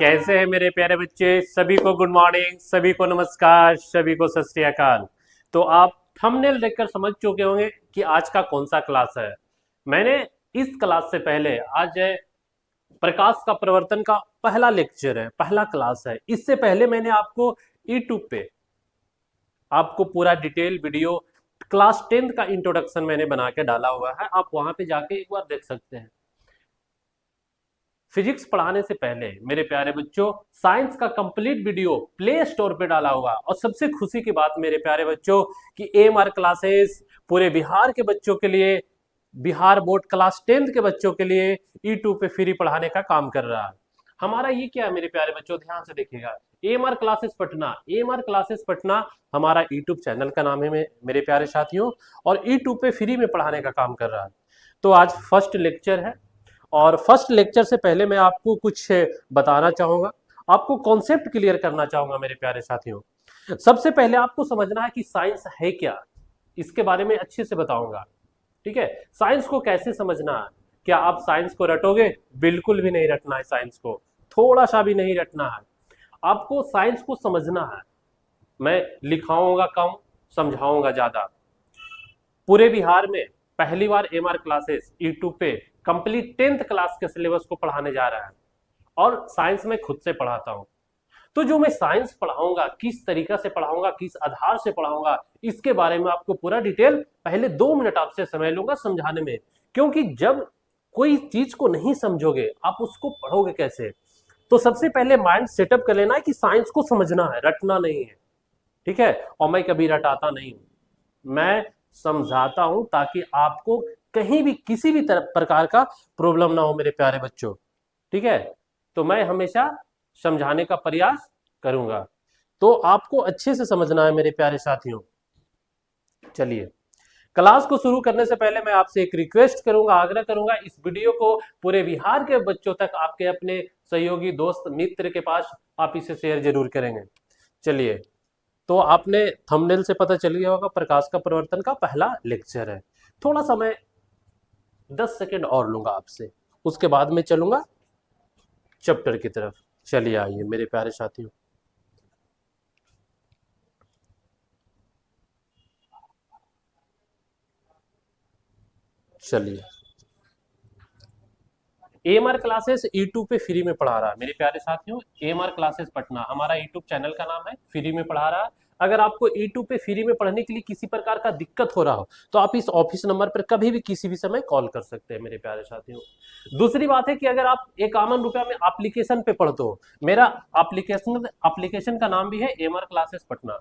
कैसे हैं मेरे प्यारे बच्चे। सभी को गुड मॉर्निंग, सभी को नमस्कार, सभी को सत श्री अकाल। तो आप थंबनेल देखकर समझ चुके होंगे कि आज का कौन सा क्लास है। मैंने इस क्लास से पहले आज है प्रकाश का प्रवर्तन का पहला लेक्चर है, पहला क्लास है। इससे पहले मैंने आपको यूट्यूब पे आपको पूरा डिटेल वीडियो क्लास 10th का इंट्रोडक्शन मैंने बना के डाला हुआ है, आप वहां पे जाके एक बार देख सकते हैं। फिजिक्स पढ़ाने से पहले मेरे प्यारे बच्चों साइंस का कंप्लीट वीडियो प्ले स्टोर पे डाला हुआ। और सबसे खुशी की बात मेरे प्यारे बच्चों कि एएमआर क्लासेस पूरे बिहार के बच्चों के लिए, बिहार बोर्ड क्लास 10th के बच्चों के लिए यूट्यूब पे फ्री पढ़ाने का काम कर रहा है। हमारा ये क्या है मेरे प्यारे बच्चों, ध्यान से देखिएगा। AMR classes Patna, AMR classes Patna हमारा यूट्यूब चैनल का नाम है मेरे प्यारे साथियों, और यूट्यूब पे फ्री में पढ़ाने का काम कर रहा है। तो आज फर्स्ट लेक्चर है, और फर्स्ट लेक्चर से पहले मैं आपको कुछ बताना चाहूंगा, आपको कॉन्सेप्ट क्लियर करना चाहूंगा मेरे प्यारे साथियों। सबसे पहले आपको समझना है कि साइंस है क्या, इसके बारे में अच्छे से बताऊंगा। ठीक है, साइंस को कैसे समझना है। क्या आप साइंस को रटोगे? बिल्कुल भी नहीं रटना है साइंस को, थोड़ा सा भी नहीं रटना है। आपको साइंस को समझना है। मैं लिखाऊंगा कम, समझाऊंगा ज्यादा। पूरे बिहार में पहली बार एमआर क्लासेस यूट्यूब पे कंप्लीट 10th क्लास के सिलेबस को पढ़ाने जा रहा है, और साइंस में खुद से पढ़ाता हूं। तो जो मैं साइंस पढ़ाऊंगा, किस तरीका से पढ़ाऊंगा, किस आधार से पढ़ाऊंगा, इसके बारे में आपको पूरा डिटेल पहले 2 मिनट आपसे समय लूंगा समझाने में। क्योंकि जब कोई चीज को नहीं समझोगे आप उसको पढ़ोगे कैसे। तो सबसे पहले माइंड सेटअप कर लेना है कि साइंस को समझना है, रटना नहीं है। ठीक है, और मैं कभी रटाता नहीं हूं, मैं समझाता हूं ताकि आपको कहीं भी किसी भी प्रकार का प्रॉब्लम ना हो मेरे प्यारे बच्चों। ठीक है, तो मैं हमेशा समझाने का प्रयास करूंगा। तो आपको अच्छे से समझना है मेरे प्यारे साथियों। चलिए, क्लास को शुरू करने से पहले मैं आपसे एक रिक्वेस्ट करूंगा, आग्रह करूंगा, इस वीडियो को पूरे बिहार के बच्चों तक, आपके अपने सहयोगी दोस्त मित्र के पास आप इसे शेयर जरूर करेंगे। चलिए, तो आपने थंबनेल से पता चल गया होगा प्रकाश का प्रवर्तन का पहला लेक्चर है। थोड़ा सा मैं 10 सेकेंड और लूंगा आपसे, उसके बाद में चलूंगा चैप्टर की तरफ। चलिए आइए मेरे प्यारे साथियों। चलिए, एएमआर क्लासेस यूट्यूब पे फ्री में पढ़ा रहा है मेरे प्यारे साथियों। एएमआर क्लासेस पटना हमारा यूट्यूब चैनल का नाम है, फ्री में पढ़ा रहा है। अगर आपको यूट्यूब पे फ्री में पढ़ने के लिए किसी प्रकार का दिक्कत हो रहा हो तो आप इस ऑफिस नंबर पर कभी भी किसी भी समय कॉल कर सकते हैं मेरे प्यारे साथियों। दूसरी बात है कि अगर आप 51 रुपया में एप्लीकेशन पे पढ़ते हो, मेरा एप्लीकेशन का नाम भी है एएमआर क्लासेस पटना।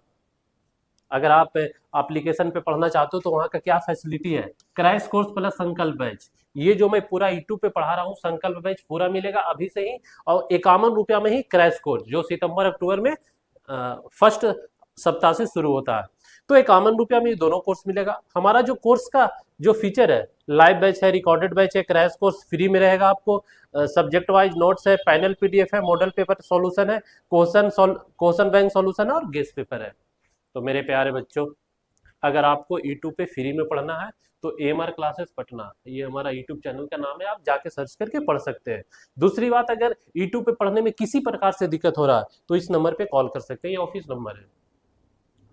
अगर आप एप्लीकेशन पे पढ़ना चाहते हो तो वहाँ का क्या फैसिलिटी है, क्रैश कोर्स प्लस संकल्प बैच। ये जो मैं पूरा यूट्यूब पे पढ़ा रहा हूँ, संकल्प बैच पूरा मिलेगा अभी से ही, और 51 रुपया में ही क्रैश कोर्स जो सितंबर अक्टूबर में फर्स्ट सप्ताह से शुरू होता है। तो 51 रुपया में ये दोनों कोर्स मिलेगा। हमारा जो कोर्स का जो फीचर है, लाइव बैच है, रिकॉर्डेड बैच है, क्रैश कोर्स फ्री में रहेगा आपको। सब्जेक्ट वाइज नोट्स है, पैनल पीडीएफ है, मॉडल पेपर सॉल्यूशन है, क्वेश्चन बैंक सॉल्यूशन है, और गेस्ट पेपर है। तो मेरे प्यारे बच्चों, अगर आपको यूट्यूब पे फ्री में पढ़ना है तो एएमआर क्लासेस पटना, ये हमारा यूट्यूब चैनल का नाम है, आप जाके सर्च करके पढ़ सकते हैं। दूसरी बात, अगर यूट्यूब पे पढ़ने में किसी प्रकार से दिक्कत हो रहा है तो इस नंबर पे कॉल कर सकते हैं, ये ऑफिस नंबर है।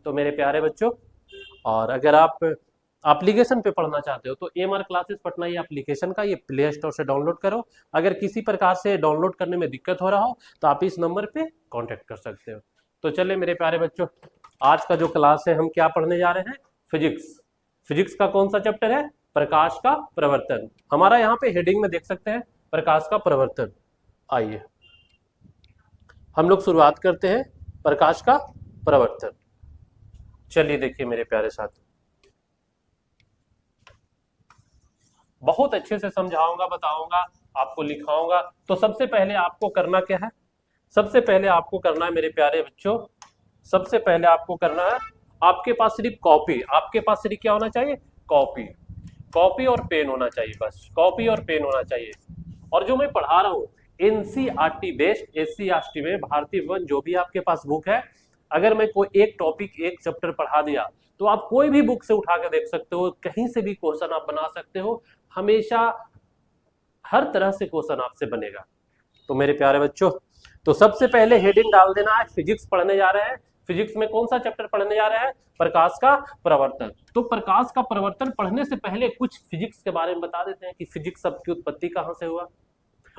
तो मेरे प्यारे बच्चों, और अगर आप एप्लीकेशन पे पढ़ना चाहते हो तो एएमआर क्लासेस पटना ये एप्लीकेशन का, ये प्ले स्टोर से डाउनलोड करो। अगर किसी प्रकार से डाउनलोड करने में दिक्कत हो रहा हो तो आप इस नंबर पे कॉन्टेक्ट कर सकते हो। तो चलिए मेरे प्यारे बच्चों, आज का जो क्लास है हम क्या पढ़ने जा रहे हैं, फिजिक्स। फिजिक्स का कौन सा चैप्टर है, प्रकाश का प्रवर्तन। हमारा यहाँ पे हेडिंग में देख सकते हैं प्रकाश का प्रवर्तन। आइए हम लोग शुरुआत करते हैं प्रकाश का प्रवर्तन। चलिए देखिए मेरे प्यारे साथी, बहुत अच्छे से समझाऊंगा, बताऊंगा, आपको लिखाऊंगा। तो सबसे पहले आपको करना क्या है, सबसे पहले आपको करना है मेरे प्यारे बच्चों, सबसे पहले आपको करना है, आपके पास सिर्फ कॉपी, आपके पास सिर्फ क्या होना चाहिए, कॉपी, कॉपी और पेन होना चाहिए, बस कॉपी और पेन होना चाहिए। और जो मैं पढ़ा रहा हूँ एनसीईआरटी बेस्ड, एससीईआरटी में भारतीय विवरण, जो भी आपके पास बुक है, अगर मैं कोई एक टॉपिक, एक चैप्टर पढ़ा दिया तो आप कोई भी बुक से उठा के देख सकते हो, कहीं से भी क्वेश्चन आप बना सकते हो, हमेशा हर तरह से क्वेश्चन आपसे बनेगा। तो मेरे प्यारे बच्चों, तो सबसे पहले हेडिंग डाल देना है, फिजिक्स पढ़ने जा रहे हैं। फिजिक्स में कौन सा चैप्टर पढ़ने जा रहे हैं? प्रकाश का प्रवर्तन। तो प्रकाश का प्रवर्तन पढ़ने से पहले कुछ फिजिक्स के बारे में बता देते हैं कि फिजिक्स शब्द की उत्पत्ति कहां से हुआ।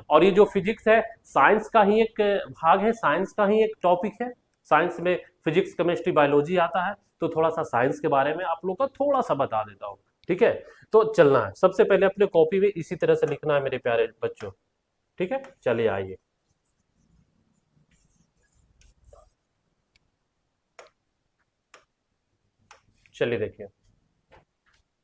और ये जो फिजिक्स है साइंस का ही एक भाग है, साइंस का ही एक टॉपिक है। साइंस में फिजिक्स, केमिस्ट्री, बायोलॉजी आता है, तो थोड़ा सा साइंस के बारे में आप लोग का थोड़ा सा बता देता हूँ, ठीक है। तो चलना है, सबसे पहले अपने कॉपी में इसी तरह से लिखना है मेरे प्यारे बच्चों, ठीक है। चलिए आइए, चलिए देखिए,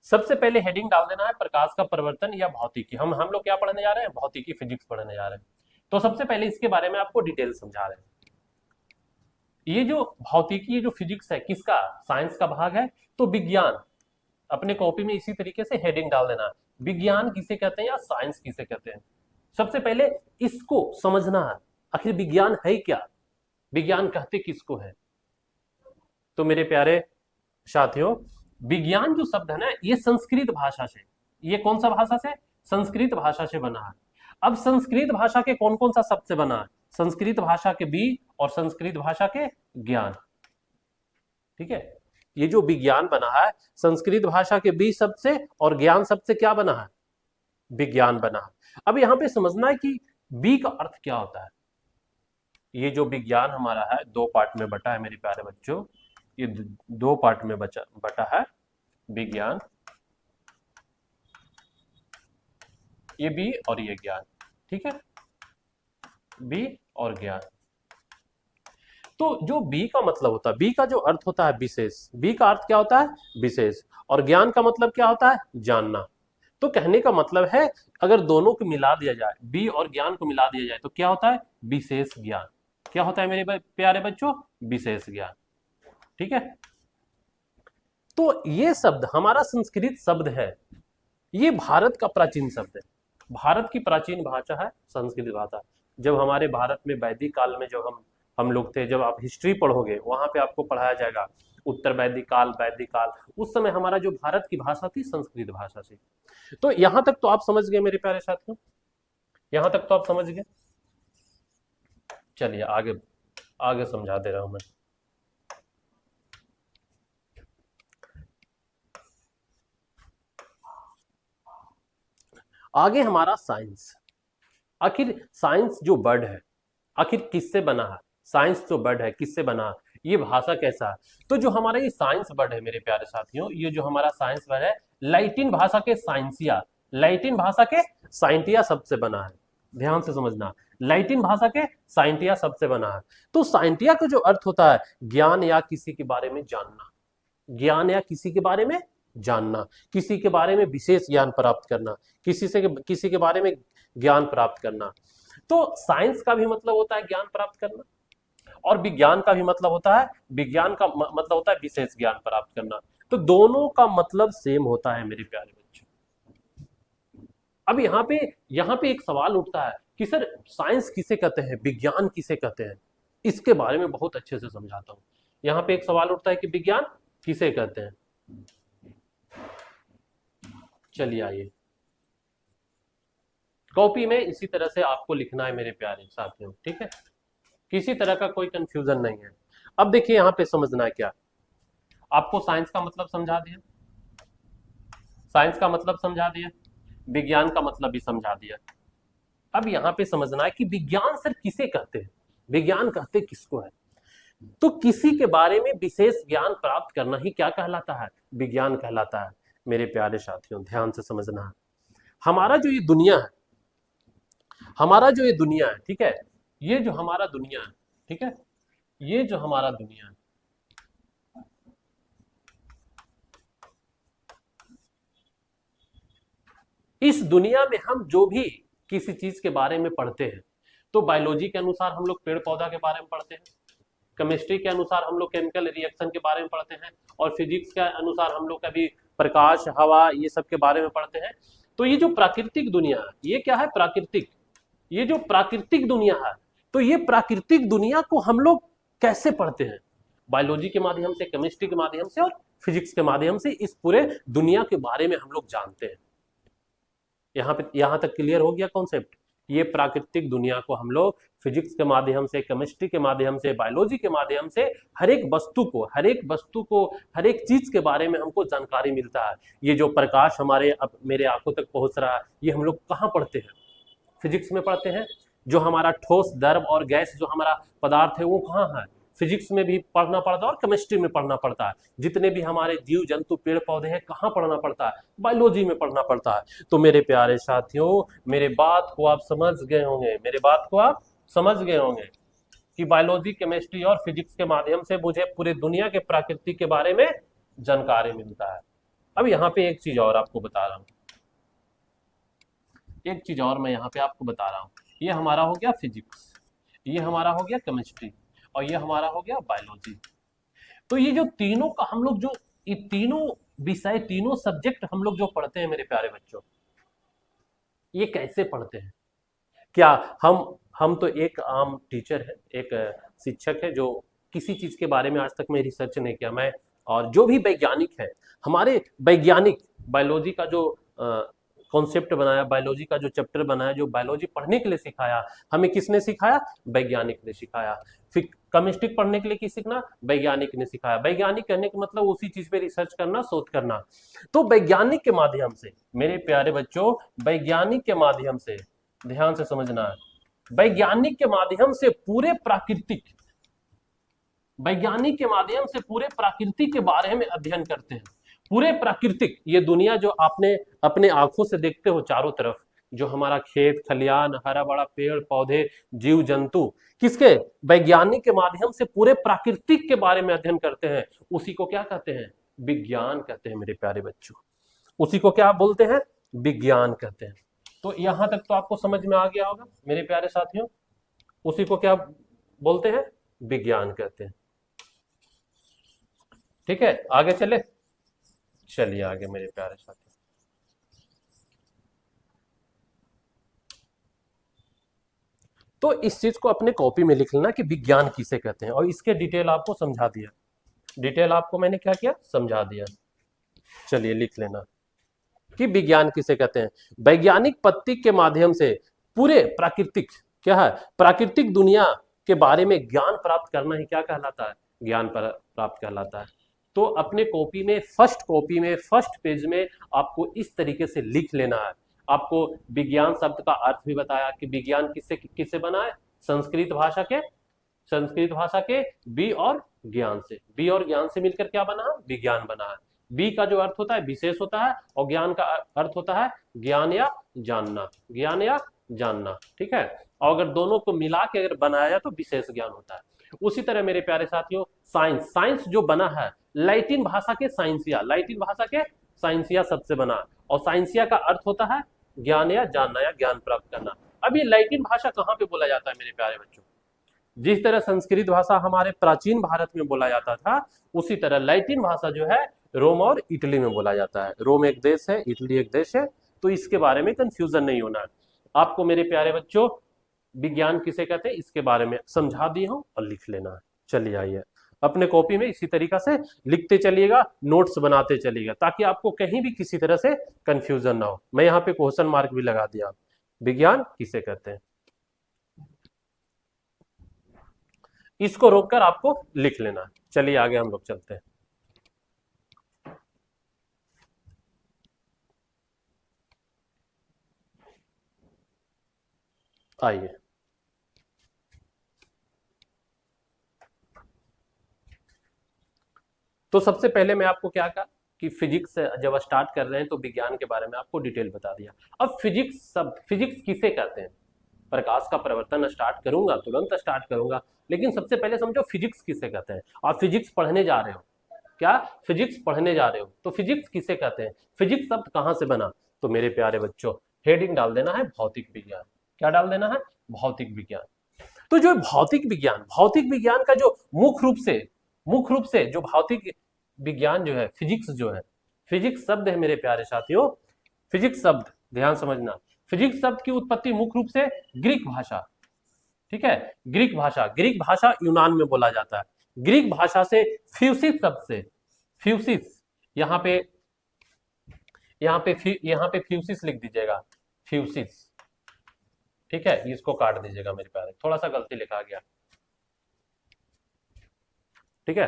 सबसे पहले हेडिंग डाल देना है प्रकाश का प्रवर्तन या भौतिकी। हम लोग क्या पढ़ने जा रहे हैं? भौतिकी, फिजिक्स पढ़ने जा रहे हैं। तो सबसे पहले इसके बारे में आपको डिटेल समझा रहे हैं। ये जो भौतिकी, ये जो फिजिक्स है, किसका? साइंस का भाग है। तो विज्ञान, अपने कॉपी में इसी तरीके से हेडिंग डाल देना, विज्ञान किसे कहते हैं या साइंस किसे कहते हैं। सबसे पहले इसको समझना है, आखिर विज्ञान है क्या, विज्ञान कहते किसको है। तो मेरे प्यारे साथियों, विज्ञान जो शब्द है ना, ये संस्कृत भाषा से, ये कौन सा भाषा से? संस्कृत भाषा से बना है। अब संस्कृत भाषा के कौन कौन सा शब्द से बना है? संस्कृत भाषा के बी और संस्कृत भाषा के ज्ञान, ठीक है। ये जो विज्ञान बना है संस्कृत भाषा के बी शब्द से और ज्ञान शब्द से क्या बना है? विज्ञान बना है। अब यहां पे समझना है कि बी का अर्थ क्या होता है। ये जो विज्ञान हमारा है दो पार्ट में बटा है मेरे प्यारे बच्चों, ये दो पार्ट में बटा है विज्ञान, ये बी और ये ज्ञान, ठीक है, बी और ज्ञान। तो जो बी का मतलब होता है, बी का जो अर्थ होता है विशेष, बी का अर्थ क्या होता है? विशेष। और ज्ञान का मतलब क्या होता है? जानना। तो कहने का मतलब है अगर दोनों को मिला दिया जाए, बी और ज्ञान को मिला दिया जाए, तो क्या होता है? विशेष ज्ञान। क्या होता है मेरे प्यारे बच्चों? विशेष ज्ञान, ठीक है। तो ये शब्द हमारा संस्कृत शब्द है, ये भारत का प्राचीन शब्द है, भारत की प्राचीन भाषा है संस्कृत भाषा। जब हमारे भारत में वैदिक काल में जब हम लोग थे, जब आप हिस्ट्री पढ़ोगे वहां पे आपको पढ़ाया जाएगा उत्तर वैदिक काल, वैदिक काल, उस समय हमारा जो भारत की भाषा थी संस्कृत भाषा थी। तो यहां तक तो आप समझ गए मेरे प्यारे साथियों, यहां तक तो आप समझ गए। चलिए आगे आगे समझा दे रहा हूं मैं। आगे हमारा साइंस। आखिर साइंस जो वर्ड है आखिर किससे बना है? साइंस जो वर्ड है किससे बना है? ये भाषा कैसा है? तो जो हमारा ये साइंस वर्ड है मेरे प्यारे साथियों, ये जो हमारा साइंस वर्ड है लैटिन भाषा के साइंसिया, लैटिन भाषा के साइंटिया शब्द से बना है। ध्यान से समझना, लैटिन भाषा के साइंटिया शब्द से बना है। तो साइंटिया का जो अर्थ होता है ज्ञान या किसी के बारे में जानना, ज्ञान या किसी के बारे में जानना, किसी के बारे में विशेष ज्ञान प्राप्त करना, किसी के बारे में ज्ञान प्राप्त करना। तो साइंस का भी मतलब होता है ज्ञान प्राप्त करना, और विज्ञान का भी मतलब होता है, विज्ञान का मतलब होता है विशेष ज्ञान प्राप्त करना। तो दोनों का मतलब सेम होता है मेरे प्यारे बच्चों। अब यहाँ पे एक सवाल उठता है कि सर साइंस किसे कहते हैं, विज्ञान किसे कहते हैं? इसके बारे में बहुत अच्छे से समझाता हूं। यहाँ पे एक सवाल उठता है कि विज्ञान किसे कहते हैं। चलिए आइए, कॉपी में इसी तरह से आपको लिखना है मेरे प्यारे साथियों, ठीक है, किसी तरह का कोई कंफ्यूजन नहीं है। अब देखिए यहाँ पे समझना है क्या, आपको साइंस का मतलब समझा दिया, साइंस का मतलब समझा दिया, विज्ञान का मतलब भी समझा दिया। अब यहाँ पे समझना है कि विज्ञान सर किसे कहते हैं, विज्ञान कहते किसको है? तो किसी के बारे में विशेष ज्ञान प्राप्त करना ही क्या कहलाता है? विज्ञान कहलाता है। मेरे प्यारे साथियों ध्यान से समझना है, हमारा जो ये दुनिया है, हमारा जो ये दुनिया है, ठीक है, ये जो हमारा दुनिया है, ठीक है, ये जो हमारा दुनिया है, इस दुनिया में हम जो भी किसी चीज के बारे में पढ़ते हैं, तो बायोलॉजी के अनुसार हम लोग पेड़ पौधा के बारे में पढ़ते हैं, केमिस्ट्री के अनुसार हम लोग केमिकल रिएक्शन के बारे में पढ़ते हैं, और फिजिक्स के अनुसार हम लोग कभी प्रकाश, हवा, ये सब के बारे में पढ़ते हैं। तो ये जो प्राकृतिक दुनिया है, ये क्या है? प्राकृतिक। ये जो प्राकृतिक दुनिया है, तो ये प्राकृतिक दुनिया को हम लोग कैसे पढ़ते हैं? बायोलॉजी के माध्यम से, केमिस्ट्री के माध्यम से और फिजिक्स के माध्यम से इस पूरे दुनिया के बारे में हम लोग जानते हैं। यहां तक क्लियर हो गया कॉन्सेप्ट? ये प्राकृतिक दुनिया को हम लोग फिजिक्स के माध्यम से, केमिस्ट्री के माध्यम से, बायोलॉजी के माध्यम से हर एक वस्तु को हर एक चीज के बारे में हमको जानकारी मिलता है। ये जो प्रकाश हमारे अब मेरे आंखों तक पहुंच रहा है, ये हम लोग कहाँ पढ़ते हैं? फिजिक्स में पढ़ते हैं। जो हमारा ठोस, द्रव और गैस जो हमारा पदार्थ है वो कहाँ है? फिजिक्स में भी पढ़ना पड़ता है और केमिस्ट्री में पढ़ना पड़ता है। जितने भी हमारे जीव जंतु पेड़ पौधे हैं कहाँ पढ़ना पड़ता है? बायोलॉजी में पढ़ना पड़ता है। तो मेरे प्यारे साथियों, मेरे बात को आप समझ गए होंगे, मेरे बात को आप समझ गए होंगे कि बायोलॉजी, केमिस्ट्री और फिजिक्स के माध्यम से मुझे पूरे दुनिया के प्रकृति के बारे में जानकारी मिलता है। अब यहाँ पे एक चीज और आपको बता रहा हूँ, एक चीज और मैं यहाँ पे आपको बता रहा हूँ। ये हमारा हो गया फिजिक्स, ये हमारा हो गया केमिस्ट्री और ये हमारा हो गया बायोलॉजी। तो ये जो तीनों का हम लोग जो ये तीनों विषय, तीनों सब्जेक्ट हम लोग जो पढ़ते हैं मेरे प्यारे बच्चों, ये कैसे पढ़ते हैं? क्या हम तो एक आम टीचर है, एक शिक्षक है जो किसी चीज के बारे में आज तक मैं रिसर्च नहीं किया। मैं और जो भी वैज्ञानिक है, हमारे वैज्ञानिक बायोलॉजी का जो कॉन्सेप्ट बनाया, बायोलॉजी का जो चैप्टर बनाया, जो बायोलॉजी पढ़ने के लिए सिखाया, हमें किसने सिखाया? वैज्ञानिक ने सिखाया। फिर केमिस्ट्री पढ़ने के लिए किस सीखना? वैज्ञानिक ने सिखाया। वैज्ञानिक कहने का मतलब उसी चीज पे रिसर्च करना, शोध करना। तो वैज्ञानिक के माध्यम से मेरे प्यारे बच्चों, वैज्ञानिक के माध्यम से, ध्यान से समझना है, वैज्ञानिक के माध्यम से पूरे प्राकृतिक, वैज्ञानिक के माध्यम से पूरे प्रकृति के बारे में अध्ययन करते हैं। पूरे प्राकृतिक, ये दुनिया जो आपने अपने आंखों से देखते हो चारों तरफ, जो हमारा खेत खलियान, हरा भरा पेड़ पौधे, जीव जंतु, किसके? वैज्ञानिक के माध्यम से पूरे प्राकृतिक के बारे में अध्ययन करते हैं। उसी को क्या कहते हैं? विज्ञान कहते हैं मेरे प्यारे बच्चों। उसी को क्या बोलते हैं? विज्ञान कहते हैं। तो यहां तक तो आपको समझ में आ गया होगा मेरे प्यारे साथियों। उसी को क्या बोलते हैं? विज्ञान कहते हैं। ठीक है, आगे चले, चलिए आगे मेरे प्यारे साथियों। तो इस चीज को अपने कॉपी में लिख लेना कि विज्ञान किसे कहते हैं, और इसके डिटेल आपको समझा दिया, डिटेल आपको मैंने क्या किया? समझा दिया। चलिए लिख लेना कि विज्ञान किसे कहते हैं। वैज्ञानिक पद्धति के माध्यम से पूरे प्राकृतिक, क्या है? प्राकृतिक दुनिया के बारे में ज्ञान प्राप्त करना ही क्या कहलाता है? ज्ञान प्राप्त कहलाता है। तो अपने कॉपी में, फर्स्ट कॉपी में, फर्स्ट पेज में आपको इस तरीके से लिख लेना है। आपको विज्ञान शब्द का अर्थ भी बताया कि विज्ञान किससे किससे बना है? संस्कृत भाषा के बी और ज्ञान से, बी और ज्ञान से मिलकर क्या बना है? विज्ञान बना है। बी का जो अर्थ होता है विशेष होता है, और ज्ञान का अर्थ होता है ज्ञान या जानना, ज्ञान या जानना। ठीक है, और अगर दोनों को मिला के अगर बनाया जाए तो विशेष ज्ञान होता है। उसी तरह मेरे प्यारे साथियों, साइंस जो बना है लैटिन भाषा के साइंसिया शब्द से बना, और साइंसिया का अर्थ होता है ज्ञान या जानना या ज्ञान प्राप्त करना। अब ये लैटिन भाषा कहाँ पे बोला जाता है मेरे प्यारे बच्चों? जिस तरह संस्कृत भाषा हमारे प्राचीन भारत में बोला जाता था, उसी तरह लैटिन भाषा जो है रोम और इटली में बोला जाता है। रोम एक देश है, इटली एक देश है, तो इसके बारे में कंफ्यूजन नहीं होना है आपको मेरे प्यारे बच्चों। विज्ञान किसे कहते हैं इसके बारे में समझा दी हूं और लिख लेना है। चलिए आइए अपने कॉपी में इसी तरीका से लिखते चलिएगा, नोट्स बनाते चलिएगा, ताकि आपको कहीं भी किसी तरह से कंफ्यूजन ना हो। मैं यहाँ पे क्वेश्चन मार्क भी लगा दिया, विज्ञान किसे कहते हैं, इसको रोककर आपको लिख लेना है। चलिए आगे हम लोग चलते हैं। आइए, तो सबसे पहले मैं आपको क्या कहा कि फिजिक्स जब स्टार्ट कर रहे हैं तो विज्ञान के बारे में आपको डिटेल बता दिया। अब फिजिक्स किसे कहते हैं? प्रकाश का प्रवर्तन स्टार्ट करूंगा, तुरंत स्टार्ट करूंगा, लेकिन सबसे पहले समझो फिजिक्स किसे कहते हैं। आप फिजिक्स पढ़ने जा रहे हो, क्या फिजिक्स पढ़ने जा रहे हो, तो फिजिक्स किसे कहते हैं? फिजिक्स शब्द कहां से बना? तो मेरे प्यारे बच्चों हेडिंग डाल देना है भौतिक विज्ञान। क्या डाल देना है? भौतिक विज्ञान। तो जो भौतिक विज्ञान का जो मुख्य रूप से जो भौतिक विज्ञान जो है, फिजिक्स जो है, फिजिक्स शब्द है मेरे प्यारे साथियों, फिजिक्स शब्द ध्यान समझना, फिजिक्स शब्द की उत्पत्ति मुख्य रूप से ग्रीक भाषा, ठीक है, ग्रीक भाषा यूनान में बोला जाता है। ग्रीक भाषा से फ्यूसिस शब्द से, फ्यूसिस, यहाँ पे फ्यूसिस लिख दीजिएगा, फ्यूसिस, ठीक है, इसको काट दीजिएगा मेरे प्यारे, थोड़ा सा गलती लिखा गया। ठीक है,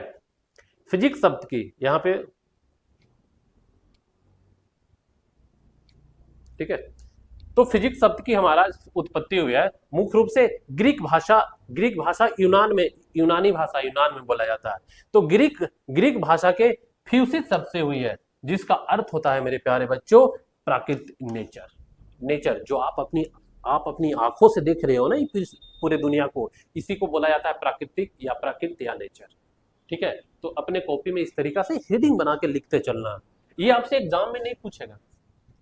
फिजिक्स शब्द की यहाँ पे, ठीक है, तो फिजिक्स शब्द की हमारा उत्पत्ति हुई है मुख्य रूप से ग्रीक भाषा यूनानी भाषा यूनान में बोला जाता है। तो ग्रीक भाषा के फ्यूसिस शब्द से हुई है, जिसका अर्थ होता है मेरे प्यारे बच्चों प्राकृतिक नेचर। नेचर जो आप अपनी आंखों से देख रहे हो ना पूरे दुनिया को, इसी को बोला जाता है प्राकृतिक या प्रकृति या नेचर। ठीक है, तो अपने कॉपी में इस तरीका से हेडिंग बना के लिखते चलना। ये आपसे एग्जाम में नहीं पूछेगा,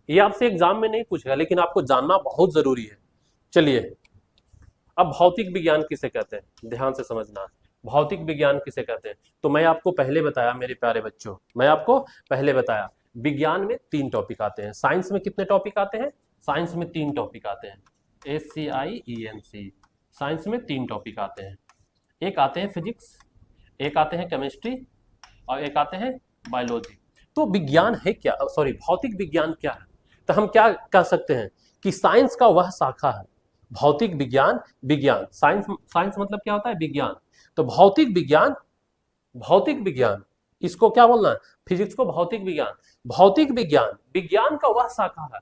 ये आपसे एग्जाम में नहीं पूछेगा, लेकिन आपको जानना बहुत जरूरी है। चलिए, अब भौतिक विज्ञान किसे कहते हैं, ध्यान से समझना। भौतिक विज्ञान किसे कहते हैं, तो मैं आपको पहले बताया मेरे प्यारे बच्चों, मैं आपको पहले बताया विज्ञान में 3 टॉपिक आते हैं। साइंस में कितने टॉपिक आते हैं, साइंस में 3 टॉपिक आते हैं, SCIENC। साइंस में 3 टॉपिक आते हैं, एक आते हैं फिजिक्स, एक आते हैं केमिस्ट्री, और एक आते हैं बायोलॉजी। तो विज्ञान है क्या, सॉरी भौतिक विज्ञान क्या है, तो हम क्या कह सकते हैं कि साइंस का वह शाखा है। भौतिक विज्ञान, विज्ञान साइंस मतलब क्या होता है, विज्ञान। तो भौतिक विज्ञान इसको क्या बोलना है, फिजिक्स को भौतिक विज्ञान। भौतिक विज्ञान विज्ञान का वह शाखा है,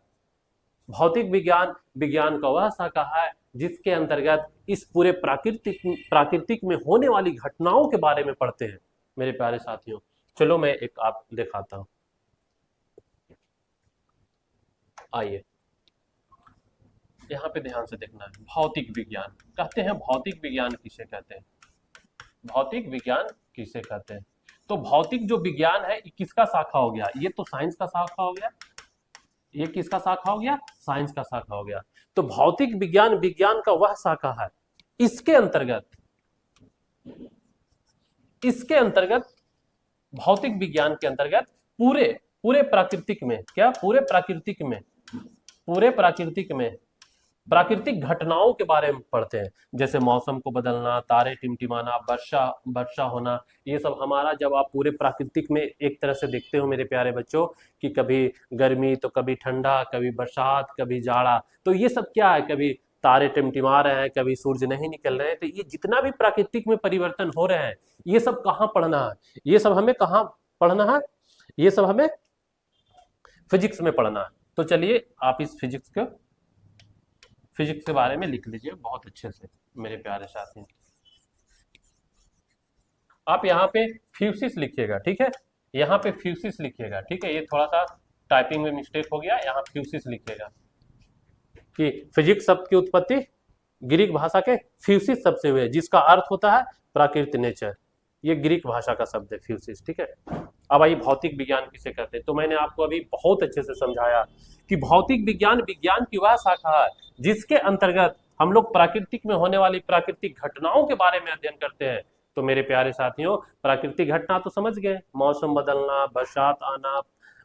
भौतिक विज्ञान विज्ञान का वह शाखा है जिसके अंतर्गत इस पूरे प्राकृतिक में होने वाली घटनाओं के बारे में पढ़ते हैं मेरे प्यारे साथियों। चलो मैं एक आप दिखाता हूं, आइए यहां पे ध्यान से देखना है। भौतिक विज्ञान कहते हैं, भौतिक विज्ञान किसे कहते हैं, भौतिक विज्ञान किसे कहते हैं। तो भौतिक जो विज्ञान है ये किसका शाखा हो गया, ये तो साइंस का शाखा हो गया, ये किसका शाखा हो गया, साइंस का शाखा हो गया। तो भौतिक विज्ञान विज्ञान का वह शाखा है, इसके अंतर्गत भौतिक विज्ञान के अंतर्गत पूरे प्राकृतिक में, क्या पूरे प्राकृतिक में प्राकृतिक घटनाओं के बारे में पढ़ते हैं। जैसे मौसम को बदलना, तारे टिमटिमाना, वर्षा होना, ये सब हमारा, जब आप पूरे प्राकृतिक में एक तरह से देखते हो मेरे प्यारे बच्चों कि कभी गर्मी तो कभी ठंडा, कभी बरसात, कभी जाड़ा, तो ये सब क्या है, कभी तारे टिमटिमा रहे हैं, कभी सूरज नहीं निकल रहे हैं। तो ये जितना भी प्राकृतिक में परिवर्तन हो रहे हैं, ये सब कहाँ पढ़ना है, ये सब हमें कहाँ पढ़ना है, ये सब हमें फिजिक्स में पढ़ना है। तो चलिए आप इस फिजिक्स के बारे में लिख लीजिए बहुत अच्छे से मेरे प्यारे साथी। आप यहाँ पे फ्यूसिस लिखिएगा, ठीक है, यहाँ पे फ्यूसिस लिखिएगा, ठीक है, ये थोड़ा सा टाइपिंग में मिस्टेक हो गया, यहाँ फ्यूसिस लिखिएगा कि फिजिक्स शब्द की उत्पत्ति ग्रीक भाषा के फ्यूसिस शब्द से हुई है, जिसका अर्थ होता है प्राकृतिक नेचर। ये ग्रीक भाषा का शब्द है फ्यूसिस, ठीक है। अब आइए भौतिक विज्ञान किसे कहते हैं, तो मैंने आपको अभी बहुत अच्छे से समझाया कि भौतिक विज्ञान विज्ञान की वह शाखा है जिसके अंतर्गत हम लोग प्राकृतिक में होने वाली प्राकृतिक घटनाओं के बारे में अध्ययन करते हैं। तो मेरे प्यारे साथियों, प्राकृतिक घटना तो समझ गए, मौसम बदलना, बरसात आना,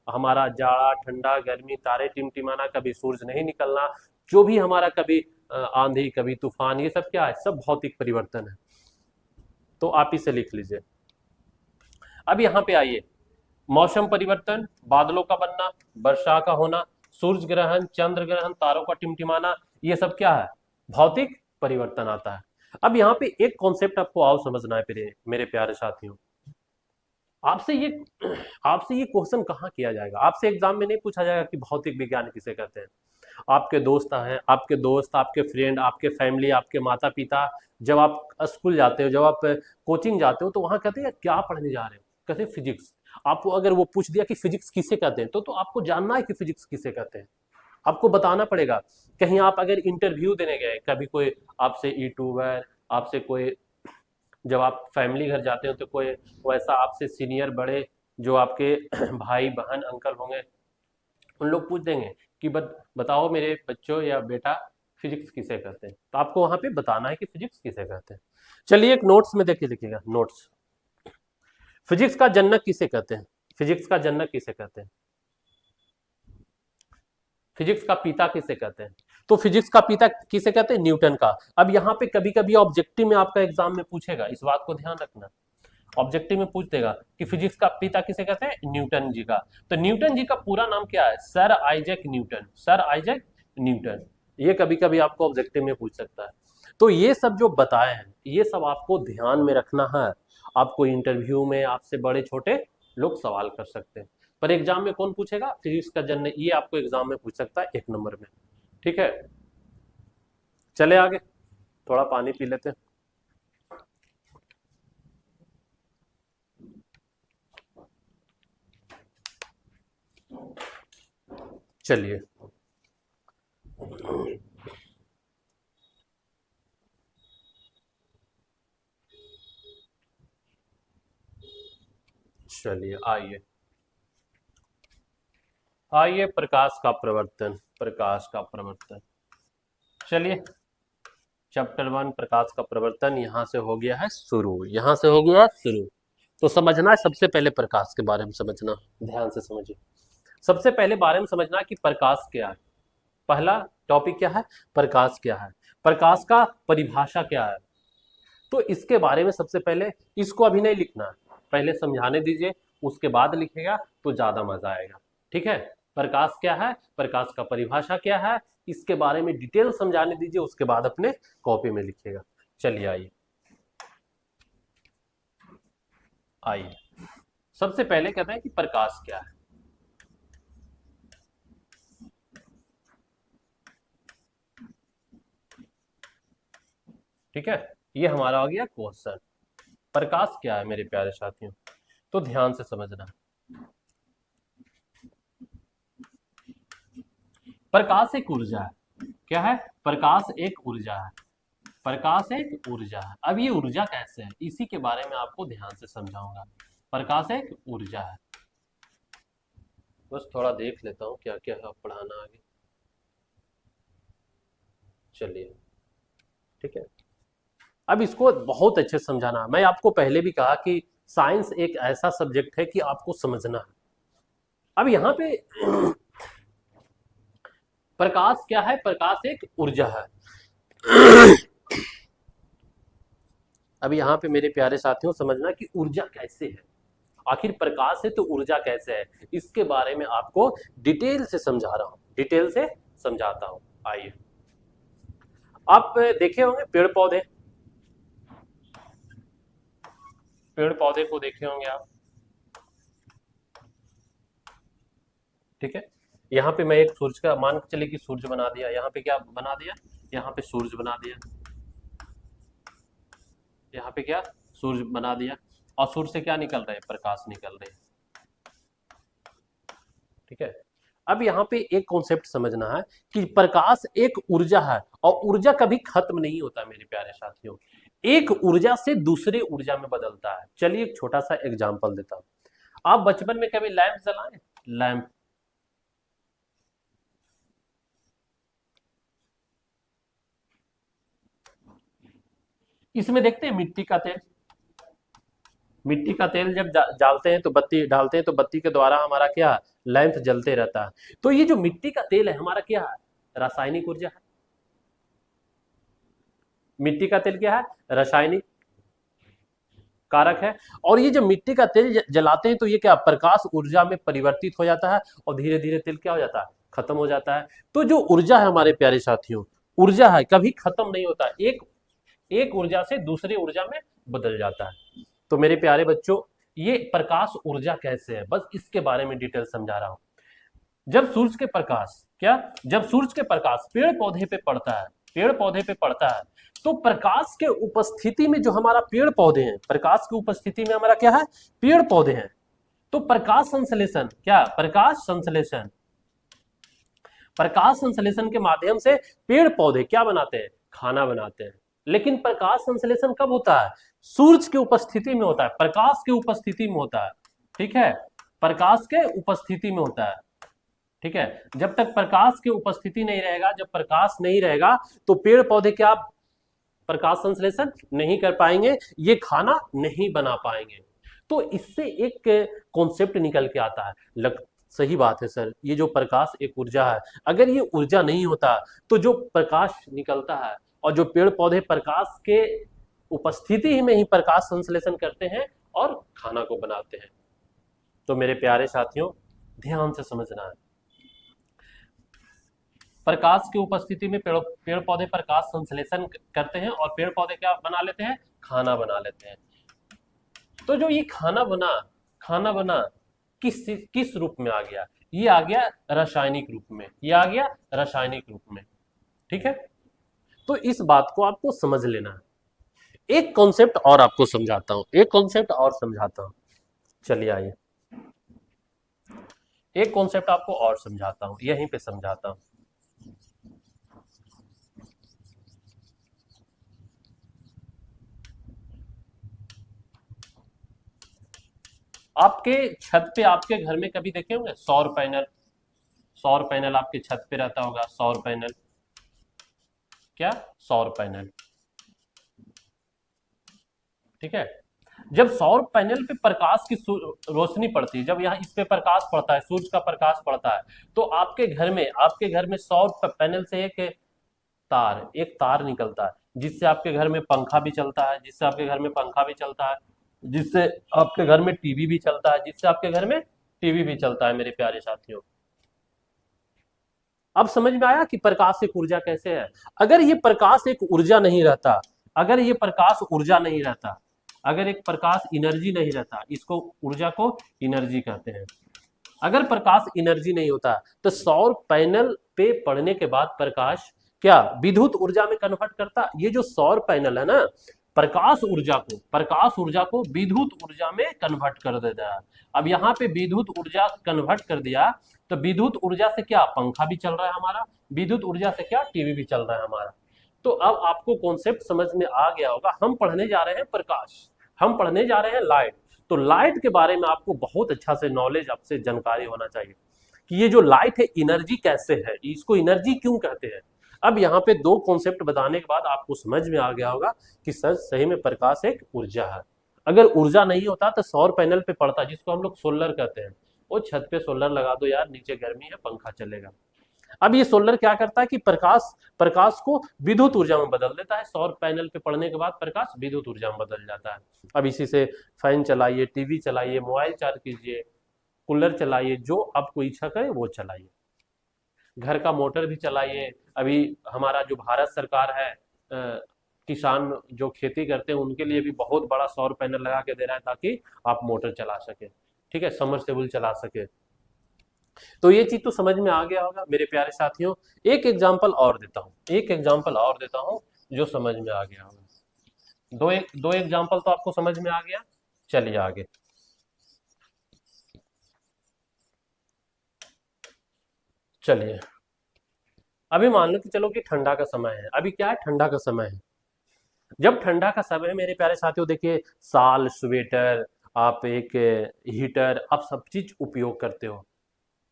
हमारा जाड़ा ठंडा गर्मी, तारे टिमटिमाना, कभी सूरज नहीं निकलना, जो भी हमारा कभी आंधी, कभी तूफान, ये सब क्या है, सब भौतिक परिवर्तन है। तो आप इसे लिख लीजिए। अब यहाँ पे आइए, मौसम परिवर्तन, बादलों का बनना, वर्षा का होना, सूर्य ग्रहण, चंद्र ग्रहण, तारों का टिमटिमाना, ये सब क्या है, भौतिक परिवर्तन आता है। अब यहाँ पे एक कॉन्सेप्ट आपको और समझना है मेरे प्यारे साथियों। आपसे ये क्वेश्चन कहाँ किया जाएगा, आपसे एग्जाम में नहीं पूछा जाएगा कि भौतिक विज्ञान किसे कहते हैं। आपके दोस्त हैं, आपके फ्रेंड, आपके फैमिली, आपके माता पिता, जब आप स्कूल जाते हो, जब आप कोचिंग जाते हो, तो वहां कहते हैं क्या पढ़ने जा रहे हो, कहते हैं फिजिक्स। आपको अगर वो पूछ दिया कि फिजिक्स किसे कहते हैं, तो आपको जानना है कि फिजिक्स किसे कहते हैं, आपको बताना पड़ेगा। कहीं आप अगर इंटरव्यू देने गए, कभी कोई आपसे यूट्यूबर, आपसे कोई, जब आप फैमिली घर जाते हो तो कोई वैसा आपसे सीनियर बड़े जो आपके भाई बहन अंकल होंगे, उन लोग पूछ देंगे कि बताओ मेरे बच्चों या बेटा फिजिक्स किसे कहते हैं, तो आपको वहां पे बताना है कि फिजिक्स किसे कहते हैं। चलिए एक नोट्स में देखिए, लिखिएगा नोट्स, फिजिक्स का जनक किसे कहते हैं, फिजिक्स का जनक किसे कहते हैं, फिजिक्स का पिता किसे कहते हैं। तो फिजिक्स का पिता किसे कहते हैं, न्यूटन का। अब यहाँ पे कभी कभी ऑब्जेक्टिव में आपका एग्जाम में पूछेगा, इस बात को ध्यान रखना, ऑब्जेक्टिव में पूछ देगा कि फिजिक्स का पिता किसे कहते हैं, न्यूटन जी का। तो न्यूटन जी का पूरा नाम क्या है, sir Isaac Newton, sir Isaac Newton. ये कभी कभी आपको ऑब्जेक्टिव में पूछ सकता है। तो ये सब जो बताए हैं ये सब आपको ध्यान में रखना है। आपको इंटरव्यू में आपसे बड़े छोटे लोग सवाल कर सकते हैं, पर एग्जाम में कौन पूछेगा? फिजिक्स का जनरल, ये आपको एग्जाम में पूछ सकता है 1 नंबर में। ठीक है, चले आगे, थोड़ा पानी पी लेते हैं। चलिए, चलिए आइए, आइए प्रकाश का प्रवर्तन, प्रकाश का प्रवर्तन। चलिए, चैप्टर 1 प्रकाश का प्रवर्तन यहां से हो गया है शुरू, यहां से हो गया है शुरू। तो समझना है सबसे पहले प्रकाश के बारे में समझना, ध्यान से समझिए। सबसे पहले बारे में समझना कि प्रकाश क्या है। पहला टॉपिक क्या है? प्रकाश क्या है, प्रकाश का परिभाषा क्या है। तो इसके बारे में सबसे पहले, इसको अभी नहीं लिखना है, पहले समझाने दीजिए, उसके बाद लिखेगा तो ज्यादा मजा आएगा। ठीक है, प्रकाश क्या है, प्रकाश का परिभाषा क्या है, इसके बारे में डिटेल समझाने दीजिए, उसके बाद अपने कॉपी में लिखिएगा। चलिए आइए, आइए सबसे पहले कहते हैं कि प्रकाश क्या है। ठीक है, ये हमारा हो गया क्वेश्चन। प्रकाश क्या है मेरे प्यारे साथियों, तो ध्यान से समझना। प्रकाश एक ऊर्जा है। क्या है? प्रकाश एक ऊर्जा है, प्रकाश एक ऊर्जा है। अब ये ऊर्जा कैसे है, इसी के बारे में आपको ध्यान से समझाऊंगा। प्रकाश एक ऊर्जा है, बस थोड़ा देख लेता हूँ क्या क्या है पढ़ाना आगे। चलिए, ठीक है, अब इसको बहुत अच्छे से समझाना है। मैं आपको पहले भी कहा कि साइंस एक ऐसा सब्जेक्ट है कि आपको समझना है। अब यहाँ पे प्रकाश क्या है? प्रकाश एक ऊर्जा है। अब यहाँ पे मेरे प्यारे साथियों समझना कि ऊर्जा कैसे है, आखिर प्रकाश है तो ऊर्जा कैसे है, इसके बारे में आपको डिटेल से समझा रहा हूं, डिटेल से समझाता हूं। आइए, आप देखे होंगे पेड़ पौधे, पेड़ पौधे को देखे होंगे आप। ठीक है, यहाँ पे मैं एक सूरज का, मान के चले कि सूरज बना दिया, यहाँ पे क्या बना दिया, यहाँ पे सूरज बना दिया, यहाँ पे क्या सूरज बना दिया, और सूरज से क्या निकल रहे हैं? प्रकाश निकल रहे हैं। ठीक है, अब यहाँ पे एक कॉन्सेप्ट समझना है कि प्रकाश एक ऊर्जा है, और ऊर्जा कभी खत्म नहीं होता मेरे प्यारे साथियों, एक ऊर्जा से दूसरे ऊर्जा में बदलता है। चलिए एक छोटा सा एग्जांपल देता हूं। आप बचपन में कभी लैंप जलाए? लैंप, इसमें देखते हैं मिट्टी का तेल, मिट्टी का तेल जब डालते हैं तो बत्ती डालते हैं तो बत्ती के द्वारा हमारा क्या, लैंप जलते रहता है। तो ये जो मिट्टी का तेल है हमारा क्या है? रासायनिक ऊर्जा है। मिट्टी का तेल क्या है? रासायनिक कारक है। और ये जो मिट्टी का तेल जलाते हैं तो ये क्या, प्रकाश ऊर्जा में परिवर्तित हो जाता है, और धीरे धीरे तेल क्या हो जाता है? खत्म हो जाता है। तो जो ऊर्जा है हमारे प्यारे साथियों, ऊर्जा है कभी खत्म नहीं होता, एक एक ऊर्जा से दूसरी ऊर्जा में बदल जाता है। तो मेरे प्यारे बच्चों, ये प्रकाश ऊर्जा कैसे है, बस इसके बारे में डिटेल समझा रहा हूं। जब सूरज के प्रकाश, क्या, जब सूरज के प्रकाश पेड़ पौधे पे पड़ता है, पेड़ पौधे पे पड़ता है, तो प्रकाश के उपस्थिति में जो हमारा पेड़ पौधे हैं, प्रकाश की उपस्थिति में हमारा क्या है? पेड़ पौधे हैं। तो प्रकाश संश्लेषण, क्या, प्रकाश संश्लेषण, प्रकाश संश्लेषण के माध्यम से पेड़ पौधे क्या बनाते हैं? खाना बनाते हैं। लेकिन प्रकाश संश्लेषण कब होता है? सूरज की उपस्थिति में होता है, प्रकाश की उपस्थिति में होता है। ठीक है, प्रकाश के उपस्थिति में होता है। ठीक है, जब तक प्रकाश की उपस्थिति नहीं रहेगा, जब प्रकाश नहीं रहेगा तो पेड़ पौधे क्या प्रकाश संश्लेषण नहीं कर पाएंगे, ये खाना नहीं बना पाएंगे। तो इससे एक कॉन्सेप्ट निकल के आता है, सही बात है सर, ये जो प्रकाश एक ऊर्जा है, अगर ये ऊर्जा नहीं होता तो जो प्रकाश निकलता है, और जो पेड़ पौधे प्रकाश के उपस्थिति में ही प्रकाश संश्लेषण करते हैं और खाना को बनाते हैं। तो मेरे प्यारे साथियों ध्यान से समझना है, प्रकाश की उपस्थिति में पेड़ पेड़ पौधे प्रकाश संश्लेषण करते हैं और पेड़ पौधे क्या बना लेते हैं, खाना बना लेते हैं। तो जो ये खाना बना किस किस रूप में आ गया, ये आ गया रासायनिक रूप में, ये आ गया रासायनिक रूप में। ठीक है, तो इस बात को आपको समझ लेना है। एक कॉन्सेप्ट और आपको समझाता हूं, एक कॉन्सेप्ट और समझाता हूं। चलिए आइए, एक कॉन्सेप्ट आपको और समझाता हूं, यहीं पे समझाता हूं। आपके छत पे, आपके घर में कभी देखे होंगे सौर पैनल, सौर पैनल आपके छत पे रहता होगा, सौर पैनल, क्या, सौर पैनल। ठीक है, जब सौर पैनल पे प्रकाश की रोशनी पड़ती है, जब यहाँ इस पे प्रकाश पड़ता है, सूरज का प्रकाश पड़ता है, तो आपके घर में सौर पैनल से एक तार निकलता है, जिससे आपके घर में पंखा भी चलता है, जिससे आपके घर में पंखा भी चलता है, जिससे आपके घर में टीवी भी चलता है, जिससे आपके घर में टीवी भी चलता है मेरे प्यारे साथियों। अब समझ में आया कि प्रकाश एक ऊर्जा कैसे है। अगर ये प्रकाश एक ऊर्जा नहीं रहता, अगर ये प्रकाश ऊर्जा नहीं रहता, अगर एक प्रकाश एनर्जी नहीं रहता, इसको ऊर्जा को एनर्जी कहते हैं। अगर प्रकाश एनर्जी नहीं होता तो सौर पैनल पे पड़ने के बाद प्रकाश क्या विद्युत ऊर्जा में कन्वर्ट करता। ये जो सौर पैनल है ना, प्रकाश ऊर्जा को विद्युत ऊर्जा में कन्वर्ट कर देता है। अब यहाँ पे विद्युत ऊर्जा कन्वर्ट कर दिया, तो विद्युत ऊर्जा से क्या पंखा भी चल रहा है हमारा, विद्युत ऊर्जा से क्या टीवी भी चल रहा है हमारा। तो अब आपको कॉन्सेप्ट समझ में आ गया होगा। हम पढ़ने जा रहे हैं प्रकाश, हम पढ़ने जा रहे हैं लाइट। तो लाइट के बारे में आपको बहुत अच्छा से नॉलेज, आपसे जानकारी होना चाहिए कि ये जो लाइट है एनर्जी कैसे है, इसको एनर्जी क्यों कहते हैं। अब यहाँ पे दो कॉन्सेप्ट बताने के बाद आपको समझ में आ गया होगा कि सर सही में प्रकाश एक ऊर्जा है। अगर ऊर्जा नहीं होता तो सौर पैनल पे पड़ता, जिसको हम लोग सोलर कहते हैं, वो छत पे सोलर लगा दो यार, नीचे गर्मी है पंखा चलेगा। अब ये सोलर क्या करता है कि प्रकाश प्रकाश को विद्युत ऊर्जा में बदल देता है। सौर पैनल पे पड़ने के बाद प्रकाश विद्युत ऊर्जा में बदल जाता है। अब इसी से फैन चलाइए, टीवी चलाइए, मोबाइल चार्ज कीजिए, कूलर चलाइए, जो आपको इच्छा करे वो चलाइए, घर का मोटर भी चलाइए। अभी हमारा जो भारत सरकार है, किसान जो खेती करते हैं उनके लिए भी बहुत बड़ा सौर पैनल लगा के दे रहा है, ताकि आप मोटर चला सके, ठीक है, समरसेबल चला सके। तो ये चीज तो समझ में आ गया होगा मेरे प्यारे साथियों। एक एग्जांपल और देता हूं, एक एग्जांपल और देता हूं जो समझ में आ गया होगा। दो एग्जांपल तो आपको समझ में आ गया। चलिए आगे, चलिए अभी मान लो कि चलो कि ठंडा का समय है। अभी क्या है, ठंडा का समय है। जब ठंडा का समय है मेरे प्यारे साथियों, देखिए साल, स्वेटर, आप एक हीटर, आप सब चीज उपयोग करते हो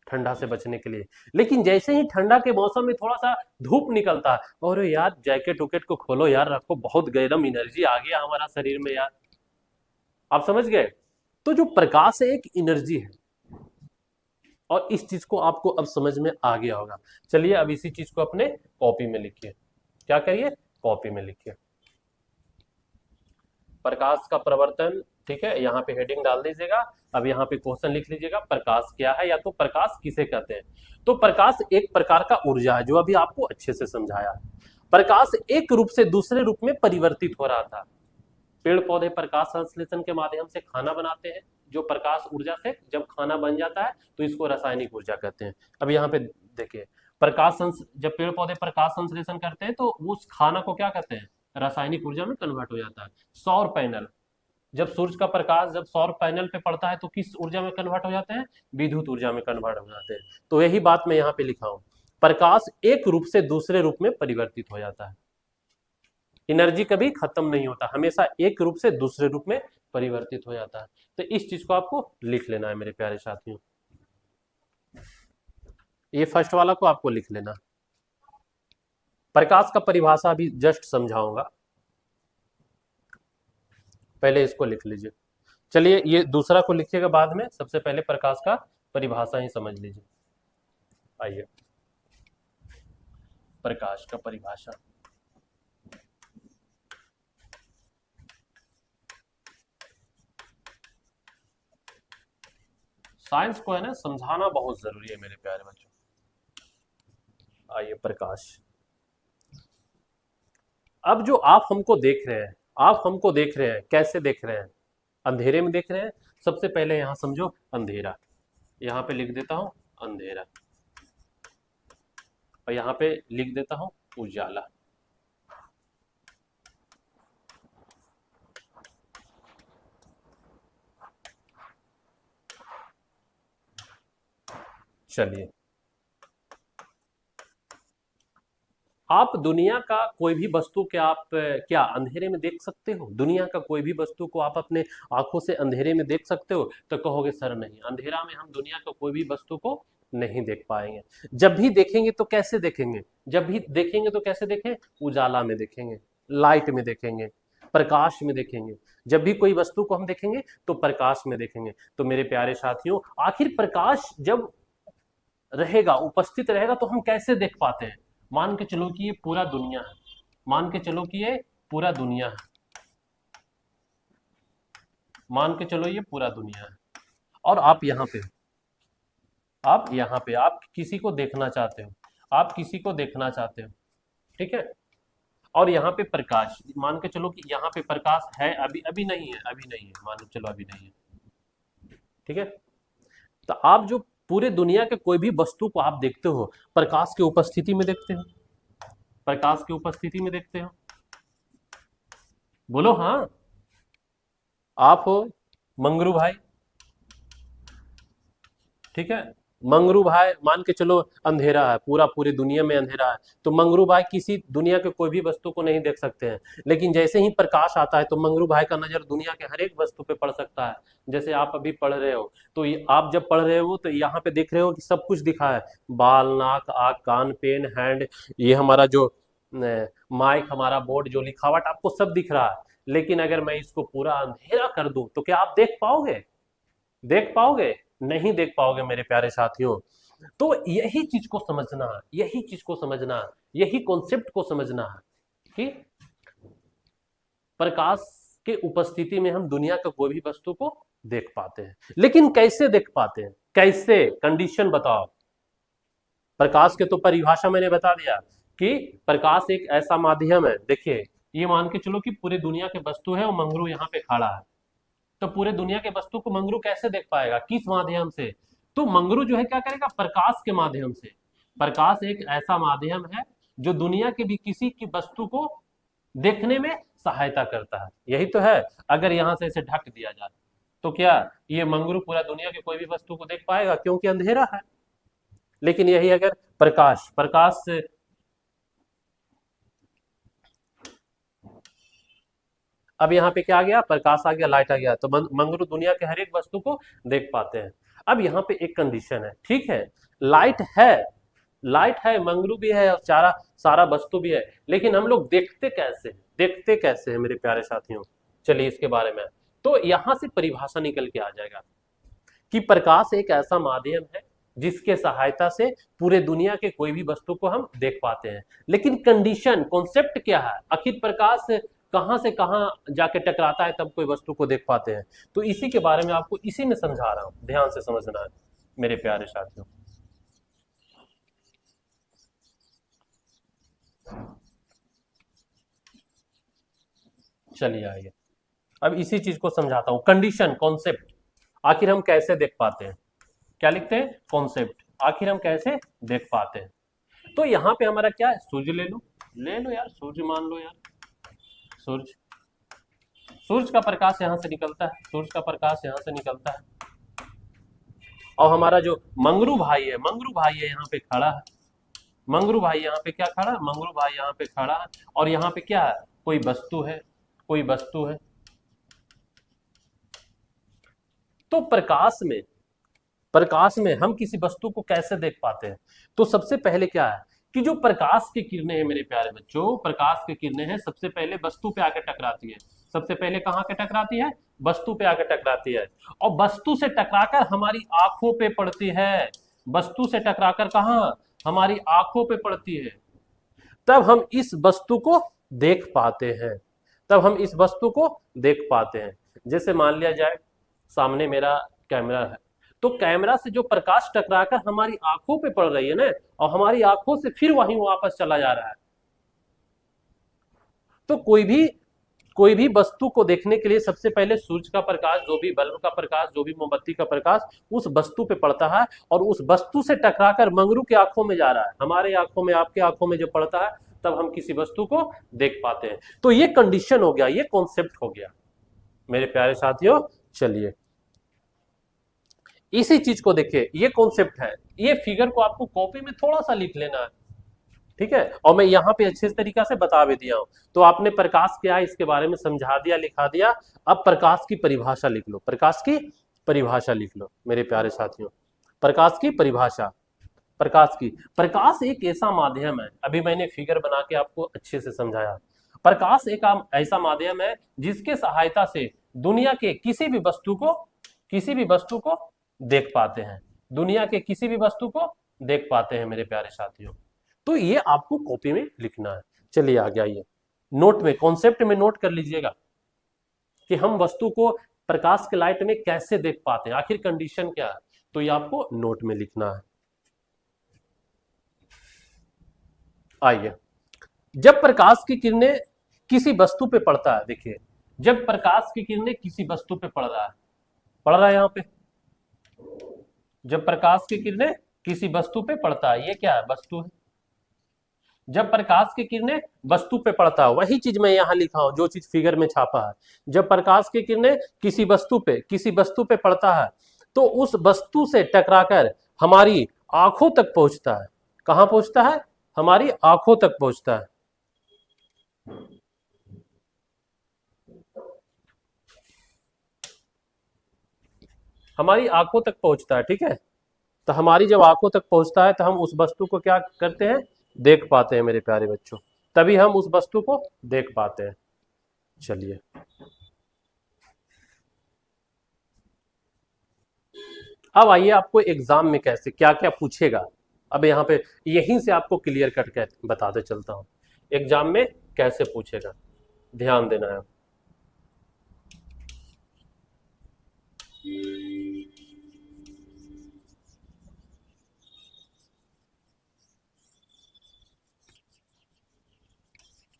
ठंडा से बचने के लिए। लेकिन जैसे ही ठंडा के मौसम में थोड़ा सा धूप निकलता है, और यार जैकेट उकेट को खोलो यार, रखो, बहुत गर्म एनर्जी आ गया हमारा शरीर में यार। आप समझ गए। तो जो प्रकाश है एक एनर्जी है, और इस चीज को आपको अब समझ में आ गया होगा। चलिए अब इसी चीज को अपने कॉपी में लिखिए। क्या करिए, कॉपी में लिखिए। प्रकाश का प्रवर्तन, ठीक है, यहाँ पे हेडिंग डाल दीजिएगा। अब यहाँ पे क्वेश्चन लिख लीजिएगा, प्रकाश क्या है, या तो प्रकाश किसे कहते हैं। तो प्रकाश एक प्रकार का ऊर्जा है, जो अभी आपको अच्छे से समझाया। प्रकाश एक रूप से दूसरे रूप में परिवर्तित हो रहा था। पेड़ पौधे प्रकाश संश्लेषण के माध्यम से खाना बनाते हैं, जो प्रकाश ऊर्जा से जब खाना बन जाता है तो इसको रासायनिक ऊर्जा कहते हैं। अब यहाँ पे देखिए, जब पेड़ पौधे प्रकाश संश्लेषण करते हैं तो उस खाना को क्या कहते हैं, रासायनिक ऊर्जा में कन्वर्ट हो जाता है। सौर पैनल, जब सूरज का प्रकाश जब सौर पैनल पे पड़ता है तो किस ऊर्जा में कन्वर्ट हो जाते हैं, विद्युत ऊर्जा में कन्वर्ट हो जाते हैं। तो यही बात मैं यहाँ पे लिखा हूं, प्रकाश एक रूप से दूसरे रूप में परिवर्तित हो जाता है। एनर्जी कभी खत्म नहीं होता, हमेशा एक रूप से दूसरे रूप में परिवर्तित हो जाता है। तो इस चीज को आपको लिख लेना है मेरे प्यारे साथियों। ये फर्स्ट वाला को आपको लिख लेना। प्रकाश का परिभाषा भी जस्ट समझाऊंगा, पहले इसको लिख लीजिए। चलिए ये दूसरा को लिखिएगा बाद में, सबसे पहले प्रकाश का परिभाषा ही समझ लीजिए। आइए, प्रकाश का परिभाषा। साइंस को है ना समझाना बहुत जरूरी है मेरे प्यारे बच्चों। आइए प्रकाश। अब जो आप हमको देख रहे हैं, आप हमको देख रहे हैं, कैसे देख रहे हैं? अंधेरे में देख रहे हैं। सबसे पहले यहां समझो अंधेरा, यहां पे लिख देता हूं अंधेरा, और यहां पे लिख देता हूं उजाला। चलिए, आप दुनिया का कोई भी वस्तु क्या आप क्या अंधेरे में देख सकते हो? दुनिया का कोई भी वस्तु को आप अपने आंखों से अंधेरे में देख सकते हो? तो कहोगे सर नहीं, अंधेरा में हम दुनिया का कोई भी वस्तु को नहीं देख पाएंगे। जब भी देखेंगे तो कैसे देखेंगे? जब भी देखेंगे तो कैसे देखें? उजाला में देखेंगे, लाइट में देखेंगे, प्रकाश में देखेंगे। जब भी कोई वस्तु को हम देखेंगे तो प्रकाश में देखेंगे। तो मेरे प्यारे साथियों, आखिर प्रकाश जब रहेगा, उपस्थित रहेगा, तो हम कैसे देख पाते हैं? मान के चलो कि ये पूरा दुनिया है, मान के चलो कि ये पूरा दुनिया है, मान के चलो ये पूरा दुनिया है, और आप यहाँ पे, आप यहाँ पे, आप किसी को देखना चाहते हो, आप किसी को देखना चाहते हो, ठीक है? और यहाँ पे प्रकाश, मान के चलो कि यहाँ पे प्रकाश है, अभी अभी नहीं है, अभी नहीं है, मान के चलो अभी नहीं है, ठीक है? तो आप जो पूरे दुनिया के कोई भी वस्तु को आप देखते हो, प्रकाश की उपस्थिति में देखते हो, प्रकाश की उपस्थिति में देखते हो। बोलो हाँ। आप हो मंगरू भाई, ठीक है? मंगरू भाई, मान के चलो अंधेरा है, पूरा पूरी दुनिया में अंधेरा है, तो मंगरू भाई किसी दुनिया के कोई भी वस्तु को नहीं देख सकते हैं। लेकिन जैसे ही प्रकाश आता है तो मंगरू भाई का नजर दुनिया के हर एक वस्तु पे पड़ सकता है। जैसे आप अभी पढ़ रहे हो, तो आप जब पढ़ रहे हो तो यहाँ पे देख रहे हो कि सब कुछ दिखा है, बाल, नाक, आँख, कान, पेन, हैंड, ये हमारा जो माइक, हमारा बोर्ड, जो लिखावट, आपको सब दिख रहा है। लेकिन अगर मैं इसको पूरा अंधेरा कर दूं तो क्या आप देख पाओगे? देख पाओगे? नहीं देख पाओगे मेरे प्यारे साथियों। तो यही चीज को समझना है, यही चीज को समझना है, यही कॉन्सेप्ट को समझना है कि प्रकाश के उपस्थिति में हम दुनिया का कोई भी वस्तु को देख पाते हैं। लेकिन कैसे देख पाते हैं? कैसे? कंडीशन बताओ। प्रकाश के तो परिभाषा मैंने बता दिया कि प्रकाश एक ऐसा माध्यम है। देखिए, ये मान के चलो कि पूरी दुनिया के वस्तु है और मंगरू यहाँ पे खड़ा है, तो पूरे दुनिया के वस्तु को मंगरू कैसे देख पाएगा? किस माध्यम से? तो मंगरू जो है क्या करेगा? प्रकाश के माध्यम से। प्रकाश एक ऐसा माध्यम है जो दुनिया के भी किसी की वस्तु को देखने में सहायता करता है। यही तो है। अगर यहां से इसे ढक दिया जाए तो क्या ये मंगरू पूरा दुनिया के कोई भी वस्तु को देख पाएगा? क्योंकि अंधेरा है। लेकिन यही अगर प्रकाश, प्रकाश से अब यहाँ पे क्या आ गया? प्रकाश आ गया, लाइट आ गया, तो मंगरू दुनिया के हर एक वस्तु को देख पाते हैं। अब यहाँ पे एक कंडीशन है, ठीक है? लाइट है, लाइट है, मंगरू भी है और सारा सारा वस्तु भी है, लेकिन हम लोग देखते कैसे हैं? देखते कैसे हैं मेरे प्यारे साथियों? चलिए इसके बारे में, तो यहां से परिभाषा निकल के आ जाएगा कि प्रकाश एक ऐसा माध्यम है जिसके सहायता से पूरे दुनिया के कोई भी वस्तु को हम देख पाते हैं। लेकिन कंडीशन, कॉन्सेप्ट क्या है? आखिर प्रकाश कहां से कहां जाके टकराता है तब कोई वस्तु को देख पाते हैं? तो इसी के बारे में आपको इसी में समझा रहा हूं, ध्यान से समझना है मेरे प्यारे साथियों। चलिए आइए, अब इसी चीज को समझाता हूं। कंडीशन, कॉन्सेप्ट, आखिर हम कैसे देख पाते हैं? क्या लिखते हैं? कॉन्सेप्ट, आखिर हम कैसे देख पाते हैं? तो यहाँ पे हमारा क्या है? सूर्य ले लो, ले लो यार, सूर्य मान लो यार, सूर्य, सूर्य का प्रकाश यहाँ से निकलता है, सूर्य का प्रकाश यहाँ से निकलता है, और हमारा जो मंगरू भाई है, मंगरू भाई है यहाँ पे खड़ा है, मंगरू भाई यहाँ पे क्या खड़ा है? मंगरू भाई यहाँ पे खड़ा है, और यहाँ पे क्या है? कोई वस्तु है, कोई वस्तु है। तो प्रकाश में, प्रकाश में हम किसी वस्तु को कैसे देख पाते हैं? तो सबसे पहले क्या है कि जो प्रकाश की किरणें हैं मेरे प्यारे बच्चों, प्रकाश की किरणें हैं, सबसे पहले वस्तु पे आकर टकराती है। सबसे पहले कहाँ के टकराती है? वस्तु पे आकर टकराती है, और वस्तु से टकराकर हमारी आंखों पे पड़ती है। वस्तु से टकराकर कहाँ? हमारी आंखों पे पड़ती है। तब हम इस वस्तु को देख पाते हैं, तब हम इस वस्तु को देख पाते हैं। जैसे मान लिया जाए सामने मेरा कैमरा है, तो कैमरा से जो प्रकाश टकराकर हमारी आंखों पे पड़ रही है ना, और हमारी आंखों से फिर वहीं वापस चला जा रहा है। तो कोई भी वस्तु को देखने के लिए सबसे पहले सूर्य का प्रकाश, जो भी बल्ब का प्रकाश, जो भी मोमबत्ती का प्रकाश उस वस्तु पे पड़ता है, और उस वस्तु से टकराकर मंगरू की आंखों में जा रहा है, हमारे आंखों में, आपके आंखों में जो पड़ता है, तब हम किसी वस्तु को देख पाते हैं। तो ये कंडीशन हो गया, ये कॉन्सेप्ट हो गया मेरे प्यारे साथियों। चलिए इसी चीज को देखिए, ये कॉन्सेप्ट है, ये फिगर को आपको कॉपी में थोड़ा सा लिख लेना है, ठीक है। और मैं यहाँ पे अच्छे तरीका से बता भी दिया हूं। तो आपने प्रकाश क्या है इसके बारे में समझा दिया, लिखा दिया। अब प्रकाश की परिभाषा लिख लो, प्रकाश की परिभाषा लिख लो मेरे प्यारे साथियों। प्रकाश की परिभाषा, प्रकाश एक ऐसा माध्यम है, अभी मैंने फिगर बना के आपको अच्छे से समझाया। प्रकाश एक ऐसा माध्यम है जिसके सहायता से दुनिया के किसी भी वस्तु को देख पाते हैं, दुनिया के किसी भी वस्तु को देख पाते हैं मेरे प्यारे साथियों। तो ये आपको कॉपी में लिखना है। चलिए आगे आइए, नोट में, कॉन्सेप्ट में नोट कर लीजिएगा कि हम वस्तु को प्रकाश के लाइट में कैसे देख पाते हैं, आखिर कंडीशन क्या है, तो ये आपको नोट में लिखना है। आइए, जब प्रकाश की किरणें किसी वस्तु पे पड़ता है, देखिए जब प्रकाश की किरणें किसी वस्तु पे पड़ रहा है यहां पे, जब प्रकाश की किरणें किसी वस्तु पे पड़ता है, ये क्या है, वस्तु है। जब प्रकाश की किरणें वस्तु पे पड़ता है, वही चीज मैं यहां लिखा हूं जो चीज फिगर में छापा है। जब प्रकाश की किरणें किसी वस्तु पे पड़ता है, तो उस वस्तु से टकराकर हमारी आंखों तक पहुंचता है। कहां पहुंचता है, हमारी आंखों तक पहुंचता है। हमारी आंखों तक पहुंचता है, ठीक है। तो हमारी जब आंखों तक पहुंचता है तो हम उस वस्तु को क्या करते हैं, देख पाते हैं मेरे प्यारे बच्चों, तभी हम उस वस्तु को देख पाते हैं। चलिए अब आइए, आपको एग्जाम में कैसे क्या क्या पूछेगा, अब यहाँ पे यहीं से आपको क्लियर कट के बताते चलता हूँ एग्जाम में कैसे पूछेगा, ध्यान देना है।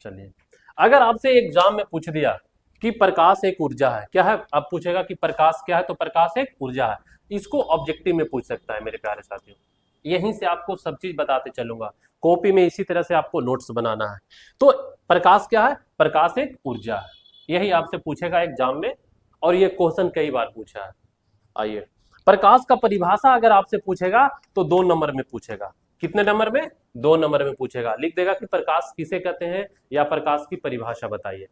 चलिए, अगर आपसे एग्जाम में पूछ दिया कि प्रकाश एक ऊर्जा है, क्या है, अब पूछेगा कि प्रकाश क्या है, तो प्रकाश एक ऊर्जा है, इसको ऑब्जेक्टिव में पूछ सकता है मेरे प्यारे साथियों। यहीं से आपको सब चीज बताते चलूंगा, कॉपी में इसी तरह से आपको नोट्स बनाना है। तो प्रकाश क्या है, प्रकाश एक ऊर्जा है, यही आपसे पूछेगा एग्जाम में, और ये क्वेश्चन कई बार पूछा है। आइए, प्रकाश का परिभाषा अगर आपसे पूछेगा तो 2 नंबर में पूछेगा। कितने नंबर में, 2 नंबर में पूछेगा, लिख देगा कि प्रकाश किसे कहते हैं या प्रकाश की परिभाषा बताइए।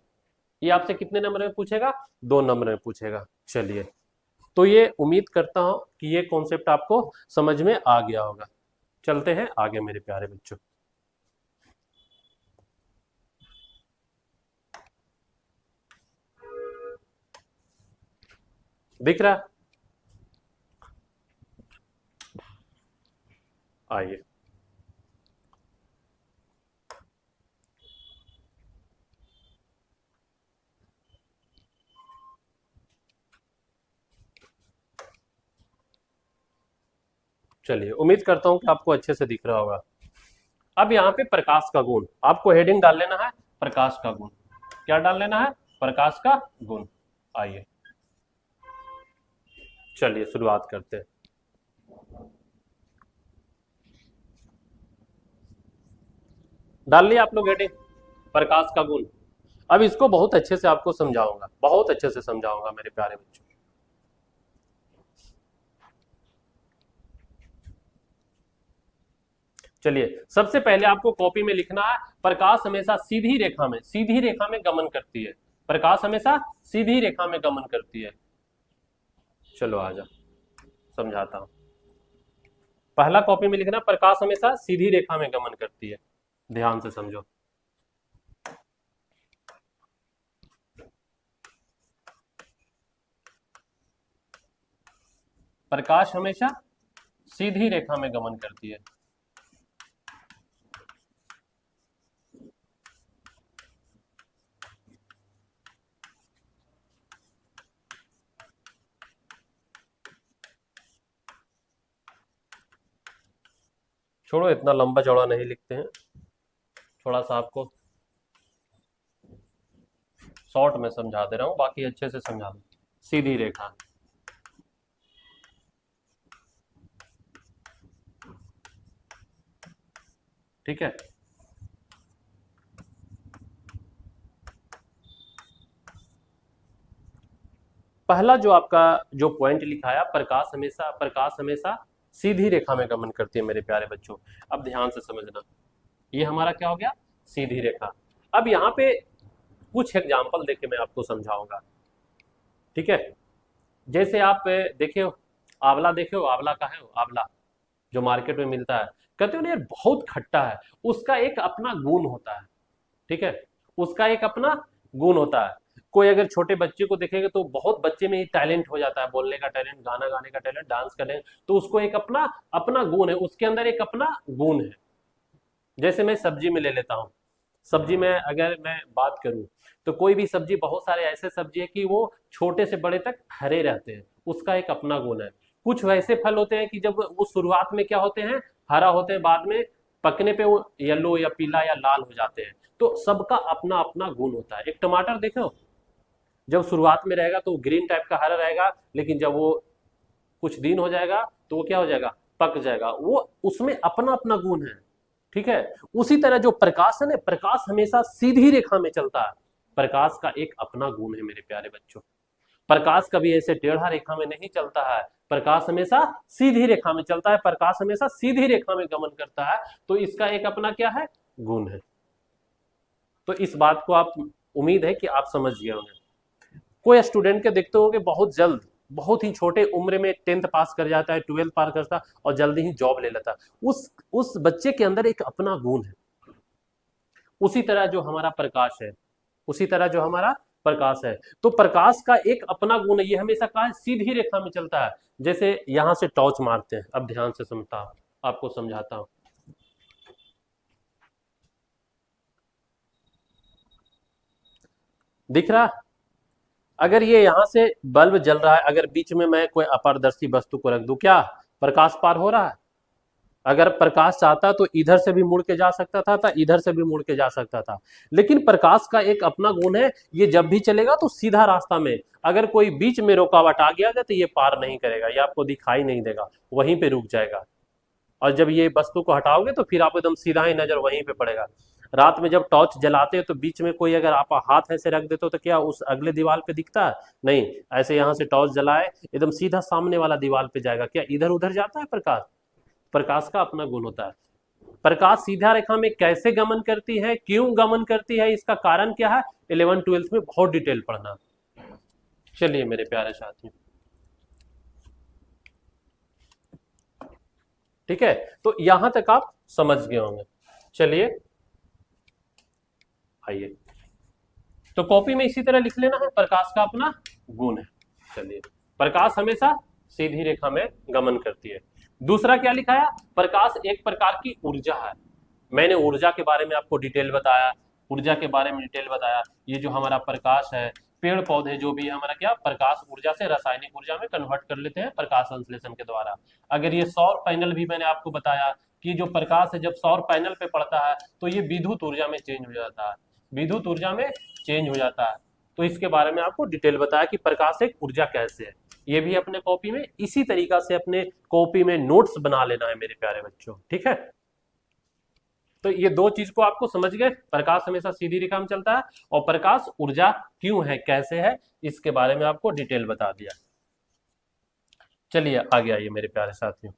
ये आपसे कितने नंबर में पूछेगा, 2 नंबर में पूछेगा। चलिए, तो ये उम्मीद करता हूं कि ये कॉन्सेप्ट आपको समझ में आ गया होगा। चलते हैं आगे मेरे प्यारे बच्चों। दिख रहा है, आइए चलिए, उम्मीद करता हूं कि आपको अच्छे से दिख रहा होगा। अब यहाँ पे प्रकाश का गुण, आपको हेडिंग डाल लेना है, प्रकाश का गुण। क्या डाल लेना है, प्रकाश का गुण। आइए चलिए शुरुआत करते हैं। डाल लिया आप लोग हेडिंग, प्रकाश का गुण। अब इसको बहुत अच्छे से आपको समझाऊंगा, बहुत अच्छे से समझाऊंगा मेरे प्यारे बच्चों। चलिए, सबसे पहले आपको कॉपी में लिखना है, प्रकाश हमेशा सीधी रेखा में गमन करती है। प्रकाश हमेशा सीधी रेखा में गमन करती है। चलो आजा समझाता हूं। पहला कॉपी में लिखना, प्रकाश हमेशा सीधी रेखा में गमन करती है। ध्यान से समझो। प्रकाश हमेशा सीधी रेखा में गमन करती है। छोड़ो, इतना लंबा चौड़ा नहीं लिखते हैं, थोड़ा सा आपको शॉर्ट में समझा दे रहा हूं, बाकी अच्छे से समझा दो। सीधी रेखा, ठीक है। पहला जो आपका जो पॉइंट लिखा है, प्रकाश हमेशा सीधी रेखा में गमन करती है मेरे प्यारे बच्चों। अब ध्यान से समझना, ये हमारा क्या हो गया, सीधी रेखा। अब यहाँ पे कुछ एग्जाम्पल देके मैं आपको समझाऊंगा, ठीक है। जैसे आप देखियो, आंवला देखियो, आंवला का है आंवला जो मार्केट में मिलता है, कहते हो ना यार बहुत खट्टा है, उसका एक अपना गुण होता है, ठीक है। उसका एक अपना गुण होता है। कोई अगर छोटे बच्चे को देखेगा तो बहुत बच्चे में ही टैलेंट हो जाता है, बोलने का टैलेंट, गाना गाने का टैलेंट, डांस का टैलेंट, तो उसको एक अपना अपना गुण है, उसके अंदर एक अपना गुण है। जैसे मैं सब्जी में ले लेता हूँ, सब्जी में अगर मैं बात करूं तो कोई भी सब्जी, बहुत सारे ऐसे सब्जी है कि वो छोटे से बड़े तक हरे रहते हैं, उसका एक अपना गुण है। कुछ वैसे फल होते हैं कि जब वो शुरुआत में क्या होते हैं, हरा होते हैं, बाद में पकने पे वो येलो या पीला या लाल हो जाते हैं। तो सबका अपना अपना गुण होता है। एक टमाटर देखो, जब शुरुआत में रहेगा तो ग्रीन टाइप का हरा रहेगा, लेकिन जब वो कुछ दिन हो जाएगा तो वो क्या हो जाएगा, पक जाएगा। वो उसमें अपना अपना गुण है, ठीक है। उसी तरह जो प्रकाश है ना, प्रकाश हमेशा सीधी रेखा में चलता है, प्रकाश का एक अपना गुण है मेरे प्यारे बच्चों। प्रकाश कभी ऐसे टेढ़ा रेखा में नहीं चलता है, प्रकाश हमेशा सीधी रेखा में चलता है, प्रकाश हमेशा सीधी रेखा में गमन करता है। तो इसका एक अपना क्या है, गुण है। तो इस बात को आप, उम्मीद है कि आप समझ गए होंगे। कोई स्टूडेंट के देखते होंगे बहुत जल्द, बहुत ही छोटे उम्र में 10th पास कर जाता है, 12th पास करता है और जल्दी ही जॉब ले लेता है। उस बच्चे के अंदर एक अपना गुण है। उसी तरह जो हमारा प्रकाश है, उसी तरह जो हमारा प्रकाश है, तो प्रकाश का एक अपना गुण है, ये हमेशा कहा है सीधी रेखा में चलता है। जैसे यहां से टॉर्च मारते हैं, अब ध्यान से समझता हूं, आपको समझाता हूं। दिख रहा, अगर ये यहां से बल्ब जल रहा है, अगर बीच में मैं कोई अपारदर्शी वस्तु को रख दूं, क्या प्रकाश पार हो रहा है? अगर प्रकाश चाहता तो इधर से भी मुड़ के जा सकता था इधर से भी मुड़ के जा सकता था। लेकिन प्रकाश का एक अपना गुण है, ये जब भी चलेगा तो सीधा रास्ता में, अगर कोई बीच में रुकावट आ गया तो ये पार नहीं करेगा, ये आपको दिखाई नहीं देगा, वहीं पे रुक जाएगा। और जब ये वस्तु को हटाओगे तो फिर आपको एकदम सीधा ही नजर वहीं पे पड़ेगा। रात में जब टॉर्च जलाते हो तो बीच में कोई अगर आप हाथ ऐसे रख देते हो तो क्या उस अगले दीवार पे दिखता है? नहीं। ऐसे यहाँ से टॉर्च जलाए, एकदम सीधा सामने वाला दीवार पे जाएगा, क्या इधर उधर जाता है प्रकाश? प्रकाश का अपना गुण होता है। प्रकाश सीधा रेखा में कैसे गमन करती है, क्यों गमन करती है, इसका कारण क्या है, 11th-12th में बहुत डिटेल पढ़ना। चलिए मेरे प्यारे साथियों, ठीक है, तो यहां तक आप समझ गए होंगे। चलिए आइए, तो कॉपी में इसी तरह लिख लेना है, प्रकाश का अपना गुण है। चलिए, प्रकाश हमेशा सीधी रेखा में गमन करती है। दूसरा क्या लिखा है, प्रकाश एक प्रकार की ऊर्जा है। मैंने ऊर्जा के बारे में आपको डिटेल बताया, ऊर्जा के बारे में डिटेल बताया। ये जो हमारा प्रकाश है, पेड़ पौधे जो भी है हमारा क्या, प्रकाश ऊर्जा से रासायनिक ऊर्जा में कन्वर्ट कर लेते हैं प्रकाश संश्लेषण के द्वारा। अगर ये सौर पैनल भी मैंने आपको बताया कि जो प्रकाश है जब सौर पैनल पे पड़ता है तो ये विद्युत ऊर्जा में चेंज हो जाता है, विद्युत ऊर्जा में चेंज हो जाता है। तो इसके बारे में आपको डिटेल बताया कि प्रकाश एक ऊर्जा कैसे है। ये भी अपने कॉपी में इसी तरीका से अपने कॉपी में नोट्स बना लेना है मेरे प्यारे बच्चों, ठीक है। तो ये दो चीज को आपको समझ गए, प्रकाश हमेशा सीधी रेखा में चलता है और प्रकाश ऊर्जा क्यों है, कैसे है, इसके बारे में आपको डिटेल बता दिया। चलिए आगे आइए मेरे प्यारे साथियों।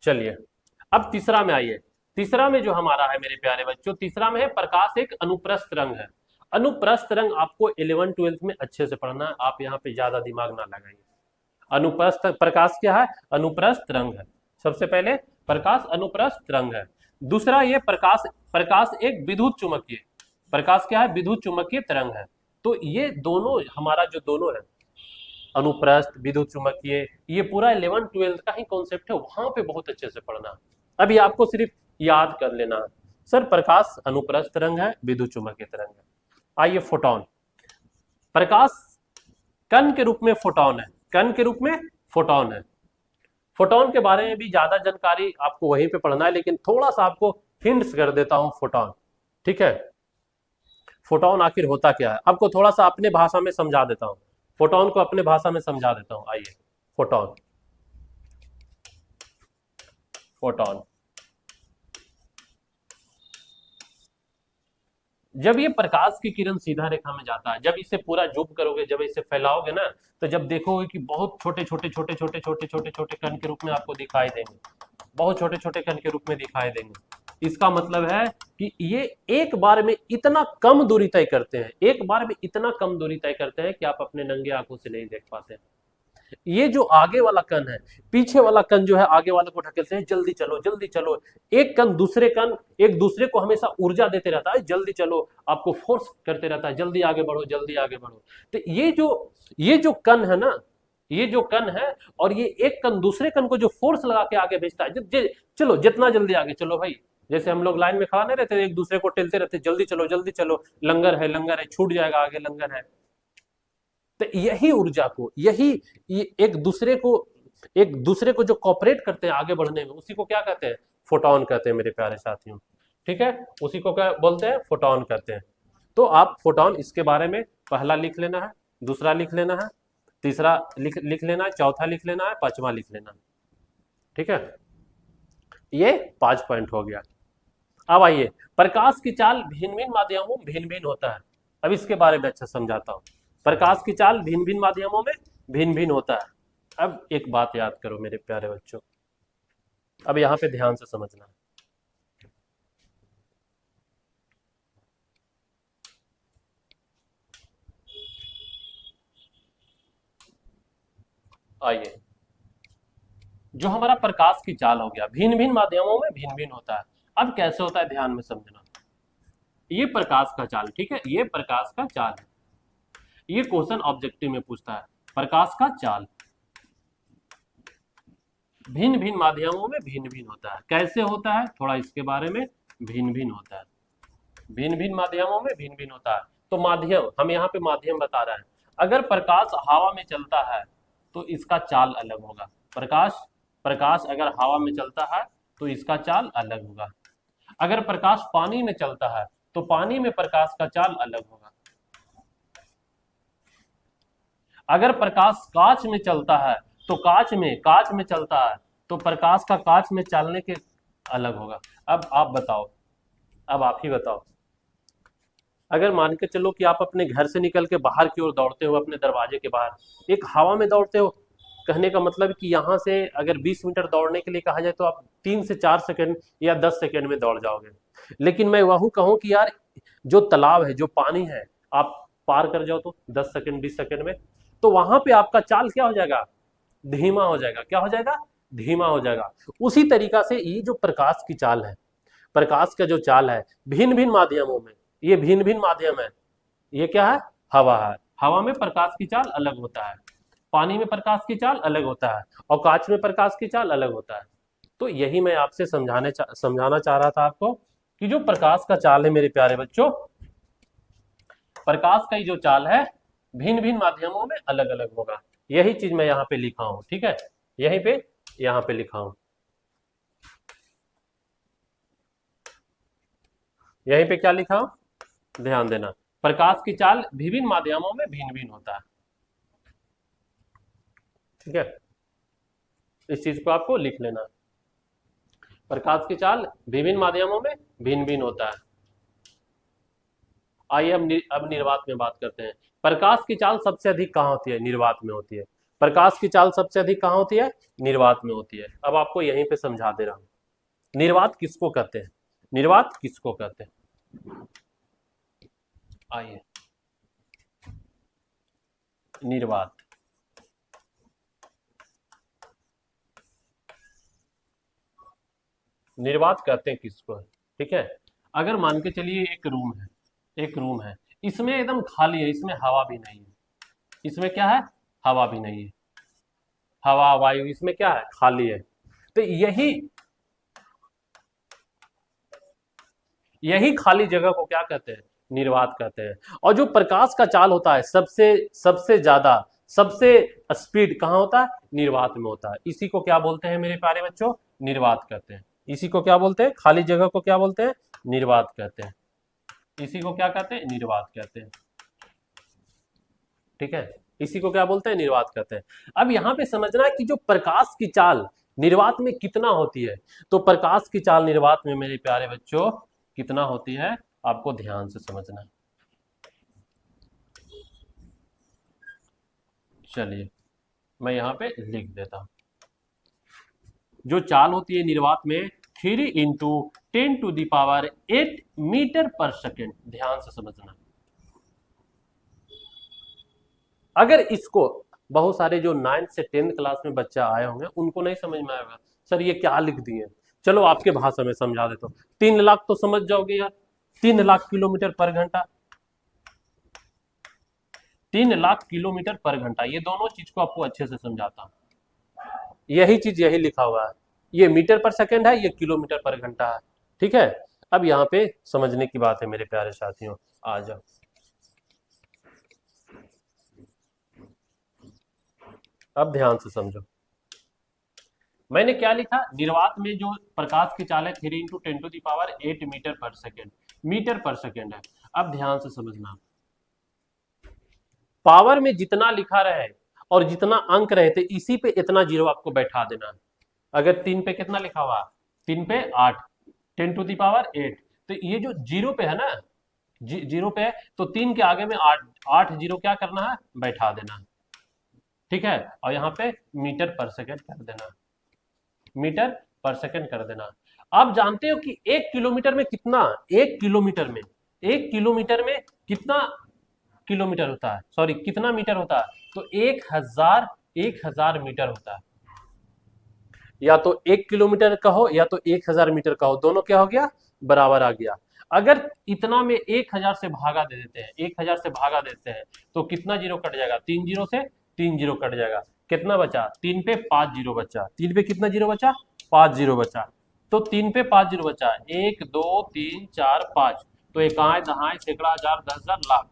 चलिए अब तीसरा में आइए। तीसरा में जो हमारा है मेरे प्यारे बच्चों, तीसरा में है प्रकाश एक अनुप्रस्थ रंग है। अनुप्रस्थ रंग आपको 11th-12th में अच्छे से पढ़ना है, आप यहाँ पे ज्यादा दिमाग ना लगाइए। अनुप्रस्थ प्रकाश क्या है, अनुप्रस्थ रंग है। सबसे पहले प्रकाश अनुप्रस्थ रंग है। दूसरा ये प्रकाश, प्रकाश एक विद्युत चुम्बकीय, प्रकाश क्या है, विद्युत चुम्बकीय तरंग है। तो ये दोनों हमारा जो दोनों है, अनुप्रस्थ, विद्युत चुम्बकीय, ये पूरा 11th-12th का ही कॉन्सेप्ट है, वहां पे बहुत अच्छे से पढ़ना। अभी आपको सिर्फ याद कर लेना है, सर प्रकाश अनुप्रस्थ रंग है, विद्युत चुम्बकीय तरंग है। आइए फोटोन, प्रकाश कण के रूप में फोटोन है, कण के रूप में फोटोन है। फोटोन के बारे में भी ज्यादा जानकारी आपको वहीं पे पढ़ना है, लेकिन थोड़ा सा आपको हिंट्स कर देता हूं फोटोन। ठीक है, फोटोन आखिर होता क्या है आपको थोड़ा सा अपने भाषा में समझा देता हूं। फोटोन को अपने भाषा में समझा देता हूं, आइए। फोटोन, फोटोन जब ये प्रकाश की किरण सीधा रेखा में जाता है, जब इसे पूरा जूम करोगे, जब इसे फैलाओगे ना, तो जब देखोगे कि बहुत छोटे छोटे छोटे छोटे छोटे छोटे छोटे कण के रूप में आपको दिखाई देंगे, बहुत छोटे छोटे कण के रूप में दिखाई देंगे। इसका मतलब है कि ये एक बार में इतना कम दूरी तय करते हैं, एक बार में इतना कम दूरी तय करते हैं कि आप अपने नंगे आंखों से नहीं देख पाते। ये जो आगे वाला कण है, पीछे वाला कण जो है आगे वाले को ढकेलते हैं, जल्दी चलो जल्दी चलो। एक कण दूसरे कण एक दूसरे को हमेशा ऊर्जा देते रहता है, जल्दी चलो, आपको फोर्स करते रहता है, जल्दी आगे बढ़ो जल्दी आगे बढ़ो। तो ये जो कण है ना, ये जो कण है, और ये एक कण दूसरे कण को जो फोर्स लगा के आगे भेजता है, चलो जितना जल्दी आगे चलो भाई। जैसे हम लोग लाइन में खड़ा नहीं रहते, एक दूसरे को टेलते रहते, जल्दी चलो, लंगर है छूट जाएगा, आगे लंगर है। तो यही ऊर्जा को, ये एक दूसरे को जो कॉपरेट करते हैं आगे बढ़ने में, उसी को क्या कहते हैं? फोटोन कहते हैं मेरे प्यारे साथियों। ठीक है, उसी को क्या बोलते हैं? फोटोन कहते हैं। तो आप फोटोन इसके बारे में पहला लिख लेना है, दूसरा लिख लेना है, तीसरा लिख लेना है, चौथा लिख लेना है, पांचवा लिख लेना है। ठीक है, ये 5 पॉइंट हो गया। अब आइए, प्रकाश की चाल भिन्न भिन्न माध्यमों में भिन्न भिन्न होता है। अब इसके बारे में अच्छा समझाता हूं। प्रकाश की चाल भिन्न भिन्न माध्यमों में भिन्न भिन्न होता है। अब एक बात याद करो मेरे प्यारे बच्चों, अब यहां पे ध्यान से समझना। आइए, जो हमारा प्रकाश की चाल हो गया, भिन्न भिन्न माध्यमों में भिन्न भिन्न होता है। अब कैसे होता है, ध्यान में समझना। ये प्रकाश का चाल, ठीक है, ये प्रकाश का चाल है। ये क्वेश्चन ऑब्जेक्टिव में पूछता है, प्रकाश का चाल भिन्न भिन्न माध्यमों में भिन्न भिन्न होता है। कैसे होता है, थोड़ा इसके बारे में। भिन्न भिन्न होता है, भिन्न भिन्न माध्यमों में भिन्न भिन्न होता है। तो माध्यम, हम यहाँ पे माध्यम बता रहे हैं। अगर प्रकाश हवा में चलता है तो इसका चाल अलग होगा। प्रकाश प्रकाश अगर हवा में चलता है तो इसका चाल अलग होगा। अगर प्रकाश पानी में चलता है तो पानी में प्रकाश का चाल अलग होगा। अगर प्रकाश कांच में चलता है तो कांच में चलता है तो प्रकाश का कांच में चलने के अलग होगा। अब आप बताओ, अब आप ही बताओ, अगर मान के चलो कि आप अपने घर से निकल के बाहर की ओर दौड़ते हो, अपने दरवाजे के बाहर, एक हवा में दौड़ते हो। कहने का मतलब कि यहाँ से अगर 20 मीटर दौड़ने के लिए कहा जाए तो आप 3 से 4 सेकंड या 10 सेकंड में दौड़ जाओगे। लेकिन मैं वह कहूँ कि यार, जो तालाब है, जो पानी है, आप पार कर जाओ तो 10 सेकंड 20 सेकंड में, तो वहां पे आपका चाल क्या हो जाएगा? धीमा हो जाएगा। क्या हो जाएगा? धीमा हो जाएगा। उसी तरीका से ये जो प्रकाश की चाल है, प्रकाश का जो चाल है भिन्न भिन्न माध्यमों में, ये भिन्न भिन्न माध्यम है। ये क्या है? हवा है। हवा में प्रकाश की चाल अलग होता है, पानी में प्रकाश की चाल अलग होता है, और कांच में प्रकाश की चाल अलग होता है। तो यही मैं आपसे समझाना चाह रहा था आपको, कि जो प्रकाश का चाल है मेरे प्यारे बच्चों, प्रकाश का जो चाल है भिन्न भिन्न माध्यमों में अलग अलग होगा। यही चीज मैं यहाँ पे लिखा हूं। ठीक है, यहीं पे यहाँ पे लिखा हूं, यहीं पे क्या लिखा हूं, ध्यान देना। प्रकाश की चाल विभिन्न माध्यमों में भिन्न भिन्न होता है। ठीक है, इस चीज को आपको लिख लेना। प्रकाश की चाल विभिन्न माध्यमों में भिन्न भिन्न होता है। आइए अब निर्वात में बात करते हैं। प्रकाश की चाल सबसे अधिक कहाँ होती है? निर्वात में होती है। प्रकाश की चाल सबसे अधिक कहाँ होती है? निर्वात में होती है। अब आपको यहीं पे समझा दे रहा हूं, निर्वात किसको कहते हैं, निर्वात किसको कहते हैं। आइए, निर्वात, निर्वात कहते हैं किसको? ठीक है, अगर मान के चलिए एक रूम है, एक रूम है, इसमें एकदम खाली है, इसमें हवा भी नहीं है। इसमें क्या है? हवा भी नहीं है, हवा वायु इसमें क्या है? खाली है। तो यही खाली जगह को क्या कहते हैं? निर्वात कहते हैं। और जो प्रकाश का चाल होता है, सबसे सबसे ज्यादा सबसे स्पीड कहाँ होता है? निर्वात में होता है। इसी को क्या बोलते हैं मेरे प्यारे बच्चों? निर्वात कहते हैं। इसी को क्या बोलते हैं? खाली जगह को क्या बोलते हैं? निर्वात कहते हैं। इसी को क्या कहते हैं? निर्वात कहते हैं। ठीक है, इसी को क्या बोलते हैं? निर्वात कहते हैं। अब यहां पे समझना है कि जो प्रकाश की चाल निर्वात में कितना होती है, तो प्रकाश की चाल निर्वात में मेरे प्यारे बच्चों कितना होती है, आपको ध्यान से समझना है। चलिए मैं यहां पे लिख देता हूं। जो चाल होती है निर्वात में 3 × 10⁸ मीटर पर सेकेंड। ध्यान से समझना। अगर इसको बहुत सारे जो 9th से 10th क्लास में बच्चा आए होंगे उनको नहीं समझ में आएगा, सर ये क्या लिख दिए। चलो आपके भाषा में समझा देता हूँ। 3 लाख तो समझ जाओगे यार, 3 लाख किलोमीटर पर घंटा। 3 लाख किलोमीटर पर घंटा, ये दोनों चीज को आपको अच्छे से समझाता हूँ। यही चीज यही लिखा हुआ है, ये मीटर पर सेकेंड है, ये किलोमीटर पर घंटा है। ठीक है, अब यहाँ पे समझने की बात है मेरे प्यारे साथियों। आ जाओ, अब ध्यान से समझो। मैंने क्या लिखा? निर्वात में जो प्रकाश की चाल है 3 × 10⁸ मीटर पर सेकेंड। मीटर पर सेकेंड है। अब ध्यान से समझना, पावर में जितना लिखा रहे और जितना अंक रहे थे इसी पे इतना जीरो आपको बैठा देना। अगर 3 पे कितना लिखा हुआ? 3 पे 8, 10⁸ तो ये जो जीरो पे है ना, जीरो पे है, तो 3 के आगे में 8 8 जीरो क्या करना है? बैठा देना। ठीक है, और यहाँ पे मीटर पर सेकेंड कर देना। मीटर पर सेकेंड कर देना। आप जानते हो कि 1 किलोमीटर में कितना, 1 किलोमीटर में, 1 किलोमीटर में कितना किलोमीटर होता है, सॉरी कितना मीटर होता है? तो 1000 मीटर होता है। या तो 1 किलोमीटर कहो या तो 1000 मीटर कहो, दोनों क्या हो गया? बराबर आ गया। अगर इतना में 1000 से भागा दे देते हैं, 1000 से भागा देते हैं तो कितना जीरो कट जाएगा? 3 जीरो से 3 जीरो कट जाएगा। कितना बचा? 3 पे 5 जीरो बचा। 3 पे कितना जीरो बचा? 5 जीरो बचा। तो 3 पे 5 जीरो बचा, 1 2 3 4 5, तो एकाएं दहाएं सैकड़ा हजार 10,000 लाख,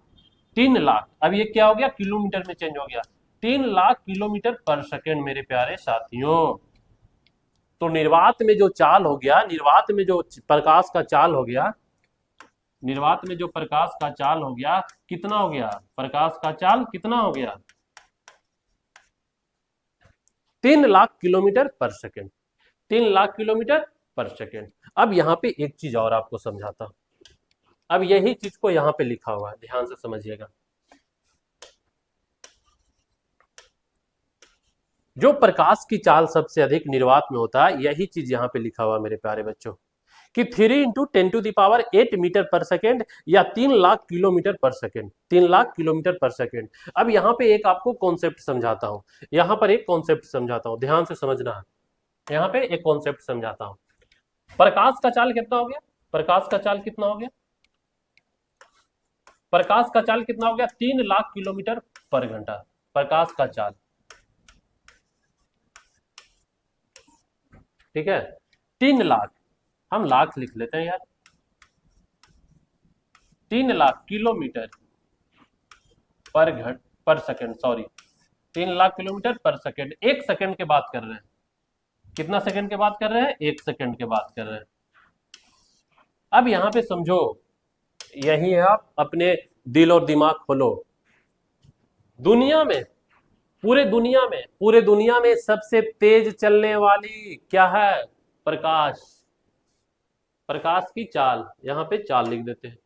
3 लाख। अब ये क्या हो गया? किलोमीटर में चेंज हो गया। 3 लाख किलोमीटर पर सेकेंड मेरे प्यारे साथियों। तो निर्वात में जो चाल हो गया, निर्वात में जो प्रकाश का चाल हो गया, निर्वात में जो प्रकाश का चाल हो गया कितना हो गया? प्रकाश का चाल कितना हो गया? 3 लाख किलोमीटर पर सेकेंड। 3 लाख किलोमीटर पर सेकेंड। अब यहां पे एक चीज और आपको समझाता हूं। अब यही चीज को यहां पे लिखा हुआ है, ध्यान से समझिएगा। जो प्रकाश की चाल सबसे अधिक निर्वात में होता है, यही चीज यहां पे लिखा हुआ मेरे प्यारे बच्चों, कि 3 × 10⁸ मीटर पर सेकेंड या 3 लाख किलोमीटर पर सेकेंड। 3 लाख किलोमीटर पर सेकेंड। अब यहाँ पे एक आपको कॉन्सेप्ट समझाता हूँ, यहाँ पर एक कॉन्सेप्ट समझाता हूँ, ध्यान से समझना है। यहाँ पे एक कॉन्सेप्ट समझाता हूँ। प्रकाश का चाल कितना हो गया? प्रकाश का चाल कितना हो गया? प्रकाश का चाल कितना हो गया? 3 लाख किलोमीटर पर घंटा। प्रकाश का चाल, ठीक है, 3 लाख, हम लाख लिख लेते हैं यार। 3 लाख किलोमीटर पर सेकेंड, सॉरी 3 लाख किलोमीटर पर सेकेंड। 1 सेकेंड के बात कर रहे हैं। कितना सेकेंड के बात कर रहे हैं? 1 सेकेंड के बात कर रहे हैं। अब यहां पे समझो, यही है, आप अपने दिल और दिमाग खोलो। दुनिया में, पूरे दुनिया में सबसे तेज चलने वाली क्या है? प्रकाश। प्रकाश की चाल, यहां पे चाल लिख देते हैं।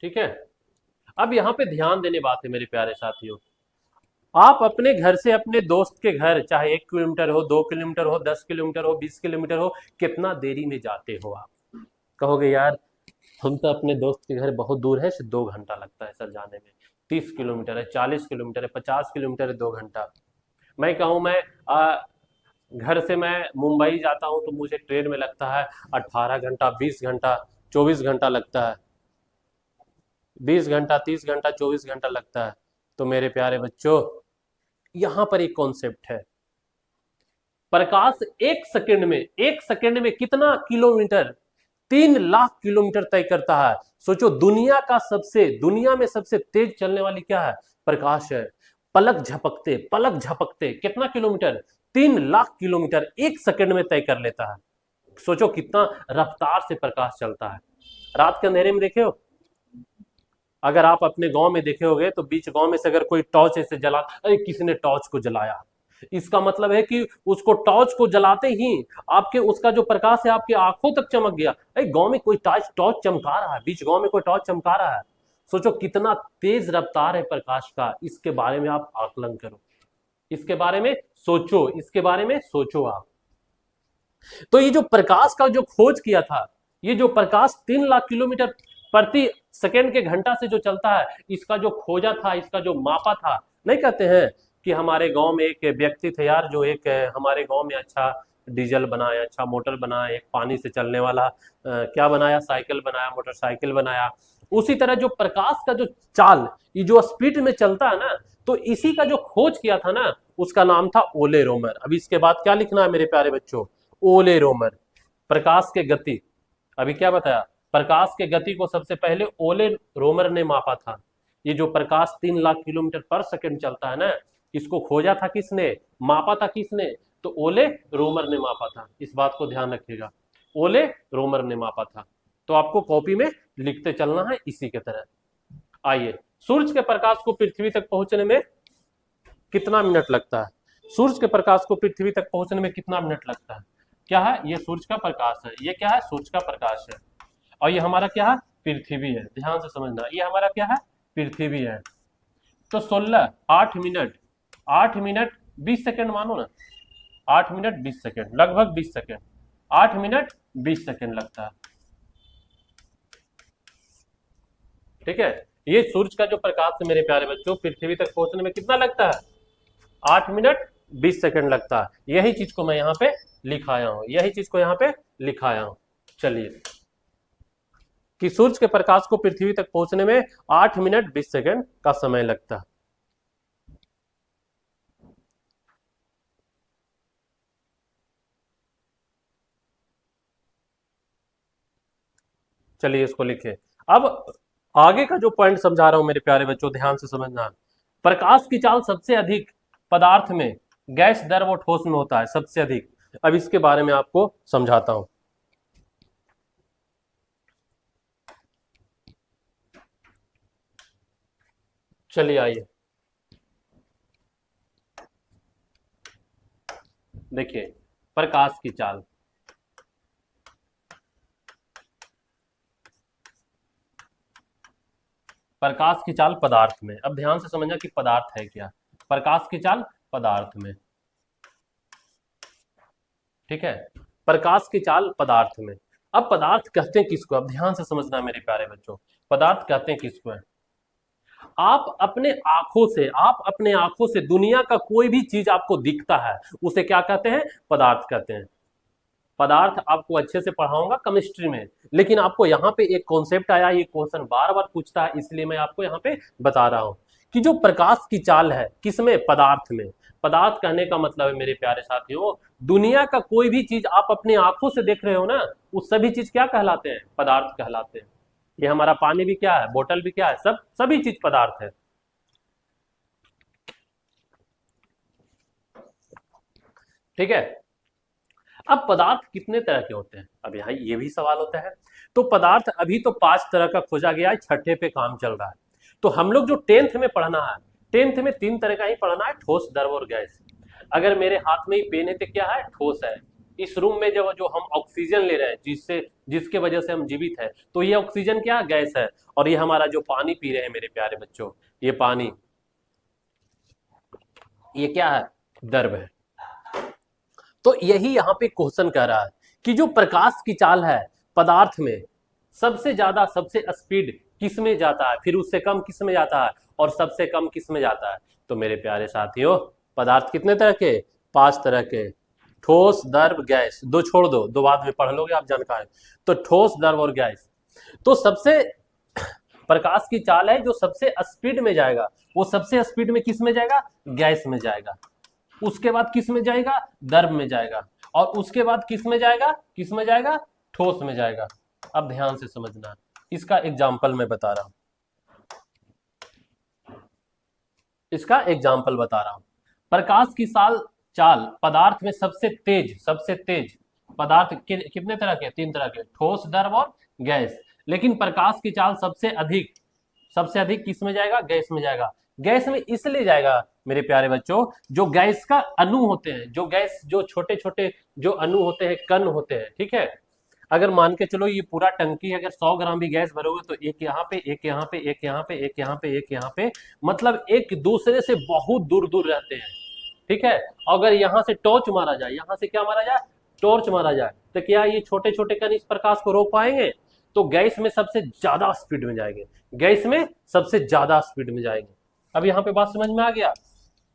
ठीक है, अब यहां पे ध्यान देने बात है मेरे प्यारे साथियों। आप अपने घर से अपने दोस्त के घर, चाहे 1 किलोमीटर हो, 2 किलोमीटर हो, 10 किलोमीटर हो, 20 किलोमीटर हो, कितना देरी में जाते हो आप? कहोगे यार हम तो अपने दोस्त के घर बहुत दूर है, सिर्फ 2 घंटा लगता है सर जाने में। 30 किलोमीटर है, 40 किलोमीटर है, 50 किलोमीटर है, 2 घंटा। मैं कहूँ मैं घर से मैं मुंबई जाता हूँ तो मुझे ट्रेन में लगता है 18 घंटा, 20 घंटा, 24 घंटा लगता है। 20 घंटा, 30 घंटा, 24 घंटा लगता है। तो मेरे प्यारे बच्चों, यहां पर एक कॉन्सेप्ट है। प्रकाश 1 सेकंड में, 1 सेकंड में कितना किलोमीटर? 3 लाख किलोमीटर तय करता है। सोचो, दुनिया में सबसे तेज चलने वाली क्या है? प्रकाश है। पलक झपकते कितना किलोमीटर? 3 लाख किलोमीटर 1 सेकंड में तय कर लेता है। सोचो कितना रफ्तार से प्रकाश चलता है। रात के अंधेरे में देखे हो, अगर आप अपने गांव में देखे होगे तो बीच गांव में से अगर कोई टॉर्च ऐसे जला, अरे किसने टॉर्च को जलाया, इसका मतलब है कि उसको टॉर्च को जलाते ही आपके उसका जो प्रकाश है आपकी आंखों तक चमक गया। अरे गांव में कोई टॉर्च चमका रहा है, बीच गांव में कोई टॉर्च चमका रहा है। सोचो कितना तेज रफ्तार है प्रकाश का। इसके बारे में आप आकलन करो, इसके बारे में सोचो, इसके बारे में सोचो आप। तो ये जो प्रकाश का जो खोज किया था, ये जो प्रकाश 3 लाख किलोमीटर प्रति सेकेंड के घंटा से जो चलता है, इसका जो खोजा था, इसका जो मापा था, नहीं कहते हैं कि हमारे गांव में एक व्यक्ति थे यार, जो एक हमारे गांव में अच्छा डीजल बनाया, अच्छा मोटर बनाया, एक पानी से चलने वाला क्या बनाया, साइकिल बनाया, मोटरसाइकिल बनाया। उसी तरह जो प्रकाश का जो चाल, ये जो स्पीड में चलता है ना, तो इसी का जो खोज किया था ना, उसका नाम था ओले रोमर। अभी इसके बाद क्या लिखना है मेरे प्यारे बच्चों? ओले रोमर। प्रकाश के गति, अभी क्या बताया, प्रकाश के गति को सबसे पहले ओले रोमर ने मापा था। ये जो प्रकाश 3 लाख किलोमीटर पर सेकंड चलता है ना, इसको खोजा था किसने, मापा था किसने? तो ओले रोमर ने मापा था। इस बात को ध्यान रखिएगा, ओले रोमर ने मापा था। तो आपको कॉपी में लिखते चलना है इसी के तरह। आइए, सूर्य के प्रकाश को पृथ्वी तक पहुंचने में कितना मिनट लगता है? सूर्य के प्रकाश को पृथ्वी तक पहुंचने में कितना मिनट लगता है? क्या है? ये सूर्य का प्रकाश है, ये क्या है? सूर्य का प्रकाश है। और ये हमारा क्या है? पृथ्वी है। ध्यान से समझना, ये हमारा क्या है? पृथ्वी है। तो 8 मिनट 20 सेकंड मानो ना, 8 मिनट 20 सेकंड, लगभग 20 सेकंड, 8 मिनट 20 सेकंड लगता है। ठीक है, ये सूर्य का जो प्रकाश है मेरे प्यारे बच्चों, पृथ्वी तक पहुंचने में कितना लगता है? 8 मिनट 20 सेकंड लगता है। यही चीज को मैं यहाँ पे लिखाया हूं, यही चीज को यहाँ पे लिखाया हूं। चलिए, कि सूर्य के प्रकाश को पृथ्वी तक पहुंचने में 8 मिनट 20 सेकंड का समय लगता है। चलिए इसको लिखे। अब आगे का जो पॉइंट समझा रहा हूं मेरे प्यारे बच्चों, ध्यान से समझना। प्रकाश की चाल सबसे अधिक पदार्थ में गैस, द्रव और ठोस में होता है, सबसे अधिक। अब इसके बारे में आपको समझाता हूं। चलिए आइए, देखिए प्रकाश की चाल। प्रकाश की चाल पदार्थ में। अब ध्यान से समझना कि पदार्थ है क्या। प्रकाश की चाल पदार्थ में, ठीक है, प्रकाश की चाल पदार्थ में। अब पदार्थ कहते हैं किसको? अब ध्यान से समझना मेरे प्यारे बच्चों, पदार्थ कहते हैं किसको है? आप अपने आंखों से दुनिया का कोई भी चीज आपको दिखता है, उसे क्या कहते हैं? पदार्थ कहते हैं। पदार्थ आपको अच्छे से पढ़ाऊंगा केमिस्ट्री में, लेकिन आपको यहाँ पे एक कॉन्सेप्ट आया, ये क्वेश्चन बार बार पूछता है, इसलिए मैं आपको यहाँ पे बता रहा हूँ कि जो प्रकाश की चाल है किसमें? पदार्थ में। पदार्थ कहने का मतलब है मेरे प्यारे साथियों, दुनिया का कोई भी चीज आप अपनी आंखों से देख रहे हो ना, वो सभी चीज क्या कहलाते हैं? पदार्थ कहलाते हैं। ये हमारा पानी भी क्या है, बोतल भी क्या है, सभी चीज पदार्थ है। ठीक है, अब पदार्थ कितने तरह के होते हैं? अब यहाँ ये भी सवाल होता है। तो पदार्थ अभी तो 5 तरह का खोजा गया है, छठे पे काम चल रहा है। तो हम लोग जो 10th में पढ़ना है, 10th में 3 तरह का ही पढ़ना है, ठोस, द्रव और गैस। अगर मेरे हाथ में ही पेन है तो क्या है? ठोस है। इस रूम में जब जो हम ऑक्सीजन ले रहे हैं, जिसके वजह से हम जीवित है, तो ये ऑक्सीजन क्या? गैस है। और ये हमारा जो पानी पी रहे हैं मेरे प्यारे बच्चों, ये पानी, ये क्या है? द्रव है। तो यही यहाँ पे क्वेश्चन कह रहा है कि जो प्रकाश की चाल है पदार्थ में, सबसे ज्यादा, सबसे स्पीड किस में जाता है, फिर उससे कम किस में जाता है, और सबसे कम किस में जाता है? तो मेरे प्यारे साथियों, पदार्थ कितने तरह के? 5 तरह के, ठोस, द्रव, गैस। दो छोड़ दो, दो बाद में पढ़ लोगे आप जानकार। तो ठोस, द्रव और गैस। तो सबसे प्रकाश की चाल है जो सबसे स्पीड में जाएगा, वो सबसे स्पीड में किस में जाएगा? गैस में जाएगा। उसके बाद किस में जाएगा? द्रव में जाएगा। और उसके बाद किस में जाएगा? किस में जाएगा? ठोस में जाएगा। अब ध्यान से समझना, इसका एग्जाम्पल मैं बता रहा हूं, इसका एग्जाम्पल बता रहा हूं। प्रकाश की चाल पदार्थ में सबसे तेज पदार्थ कितने तरह के, तीन तरह के, ठोस, द्रव और गैस। लेकिन प्रकाश की चाल सबसे अधिक किस में जाएगा, गैस में जाएगा। गैस में इसलिए जाएगा मेरे प्यारे बच्चों, जो गैस का अणु होते हैं, जो छोटे छोटे जो अणु होते हैं, कण होते हैं, ठीक है। अगर मान के चलो ये पूरा टंकी, अगर 100 ग्राम भी गैस भरोगे तो एक यहाँ पे, एक यहाँ पे, एक यहाँ पे, एक यहाँ पे, एक यहाँ पे, मतलब एक दूसरे से बहुत दूर दूर रहते हैं, ठीक है। अगर यहाँ से टॉर्च मारा जाए, यहाँ से क्या मारा जाए, टॉर्च मारा जाए, तो क्या ये छोटे छोटे कण इस प्रकाश को रोक पाएंगे? तो गैस में सबसे ज्यादा स्पीड में जाएंगे, गैस में सबसे ज्यादा स्पीड में जाएंगे। अब यहाँ पे बात समझ में आ गया,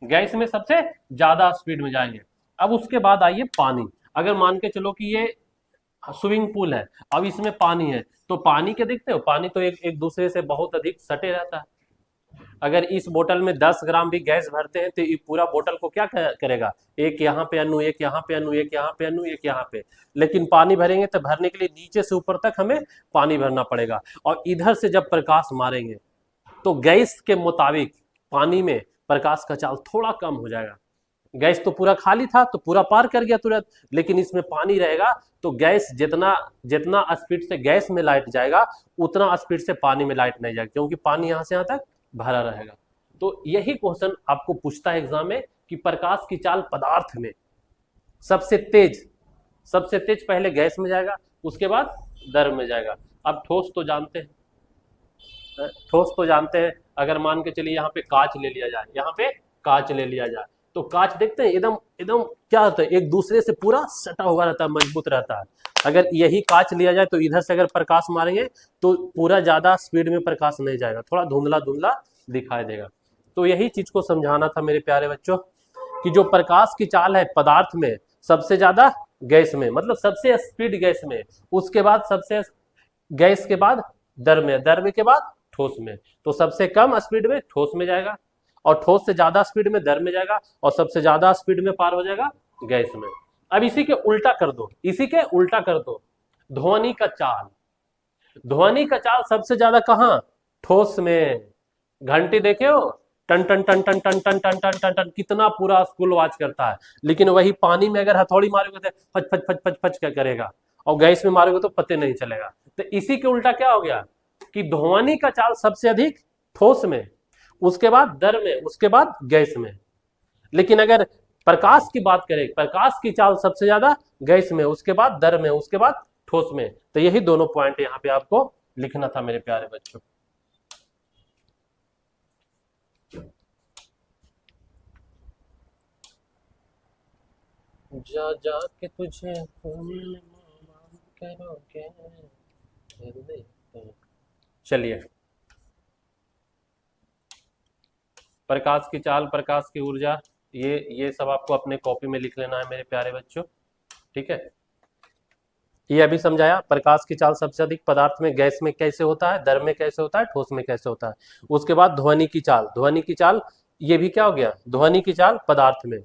गैस में सबसे ज्यादा स्पीड में जाएंगे। अब उसके बाद आइए पानी। अगर मान के चलो कि ये स्विमिंग पूल है, अब इसमें पानी है, तो पानी के देखते हो, पानी तो एक दूसरे से बहुत अधिक सटे रहता है। अगर इस बोतल में 10 ग्राम भी गैस भरते हैं तो ये पूरा बोतल को क्या करेगा, एक यहाँ पे अणु, एक यहाँ पे अणु, एक यहाँ पे अणु, एक यहाँ पे। लेकिन पानी भरेंगे तो भरने के लिए नीचे से ऊपर तक हमें पानी भरना पड़ेगा। और इधर से जब प्रकाश मारेंगे तो गैस के मुताबिक पानी में प्रकाश का चाल थोड़ा कम हो जाएगा। गैस तो पूरा खाली था तो पूरा पार कर गया तुरंत, लेकिन इसमें पानी रहेगा तो गैस जितना स्पीड से गैस में लाइट जाएगा उतना स्पीड से पानी में लाइट नहीं जाएगी, क्योंकि पानी यहां से यहां तक भरा रहेगा। तो यही क्वेश्चन आपको पूछता है एग्जाम में कि प्रकाश की चाल पदार्थ में सबसे तेज पहले गैस में जाएगा, उसके बाद द्रव में जाएगा। अब ठोस तो जानते हैं, अगर मान के चलिए यहाँ पे कांच ले लिया जाए, यहाँ पे कांच ले लिया जाए, तो कांच देखते हैं एकदम एकदम क्या होता है, एक दूसरे से पूरा सटा हुआ रहता है, मजबूत रहता है। अगर यही कांच लिया जाए तो इधर से अगर प्रकाश मारेंगे तो पूरा ज्यादा स्पीड में प्रकाश नहीं जाएगा, थोड़ा धुंधला धुंधला दिखाई देगा। तो यही चीज को समझाना था मेरे प्यारे बच्चों, कि जो प्रकाश की चाल है पदार्थ में सबसे ज्यादा गैस में, मतलब सबसे स्पीड गैस में, उसके बाद सबसे गैस के बाद द्रव में, द्रव के बाद ठोस में। तो सबसे कम स्पीड में ठोस में जाएगा, और ठोस से ज्यादा स्पीड में द्रव में जाएगा, और सबसे ज्यादा स्पीड में पार हो जाएगा गैस में। अब इसी के उल्टा कर दो, ध्वनि का चाल सबसे ज्यादा कहां, ठोस में। घंटी देखे हो, टन टन टन टन टन टन टन टन टन टन, कितना पूरा स्कूल आवाज करता है। लेकिन वही पानी में अगर हथौड़ी मारोगे तो फच फच फच फच फच क्या करेगा, और गैस में मारोगे तो पते नहीं चलेगा। तो इसी के उल्टा क्या हो गया कि ध्वनि का चाल सबसे अधिक ठोस में, उसके बाद द्रव में, उसके बाद गैस में। लेकिन अगर प्रकाश की बात करें, प्रकाश की चाल सबसे ज्यादा गैस में, उसके बाद द्रव में, उसके बाद ठोस में। तो यही दोनों पॉइंट यहाँ पे आपको लिखना था मेरे प्यारे बच्चों। जा जा के तुझे करोगे। चलिए, प्रकाश की चाल, प्रकाश की ऊर्जा, ये सब आपको अपने कॉपी में लिख लेना है मेरे प्यारे बच्चों, ठीक है। ये अभी समझाया प्रकाश की चाल सबसे अधिक पदार्थ में, गैस में कैसे होता है, द्रव में कैसे होता है, ठोस में कैसे होता है। उसके बाद ध्वनि की चाल, ये भी क्या हो गया, ध्वनि की चाल पदार्थ में।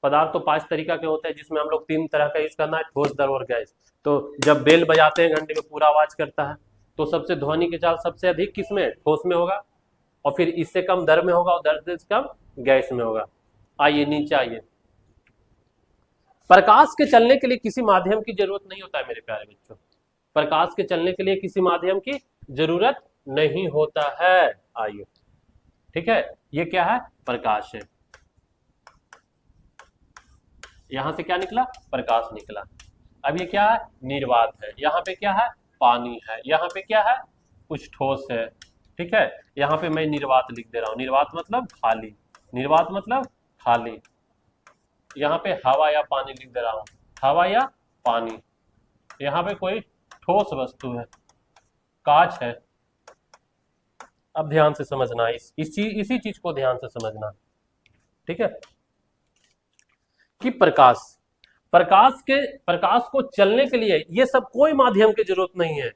पदार्थ तो 5 तरीका के होते हैं, जिसमें हम लोग 3 तरह का यूज करना है, ठोस, द्रव और गैस। तो जब बेल बजाते हैं घंटे में पूरा आवाज करता है, तो सबसे ध्वनि की चाल सबसे अधिक किसमें, ठोस में होगा, और फिर इससे कम द्रव में होगा, और द्रव से कम गैस में होगा। आइए नीचे आइए। प्रकाश के चलने के लिए किसी माध्यम की जरूरत नहीं होता है मेरे प्यारे बच्चों, प्रकाश के चलने के लिए किसी माध्यम की जरूरत नहीं होता है। आइए, ठीक है, ये क्या है, प्रकाश है। यहां से क्या निकला, प्रकाश निकला। अब ये क्या है, निर्वात है। यहाँ पे क्या है, पानी है। यहाँ पे क्या है, कुछ ठोस है, ठीक है। यहाँ पे मैं निर्वात लिख दे रहा हूँ, निर्वात मतलब खाली, निर्वात मतलब खाली। यहाँ पे हवा या पानी लिख दे रहा हूँ, हवा या पानी। यहाँ पे कोई ठोस वस्तु है, कांच है। अब ध्यान से समझना, इसी चीज को ध्यान से समझना, ठीक है, कि प्रकाश को चलने के लिए ये सब कोई माध्यम की जरूरत नहीं है।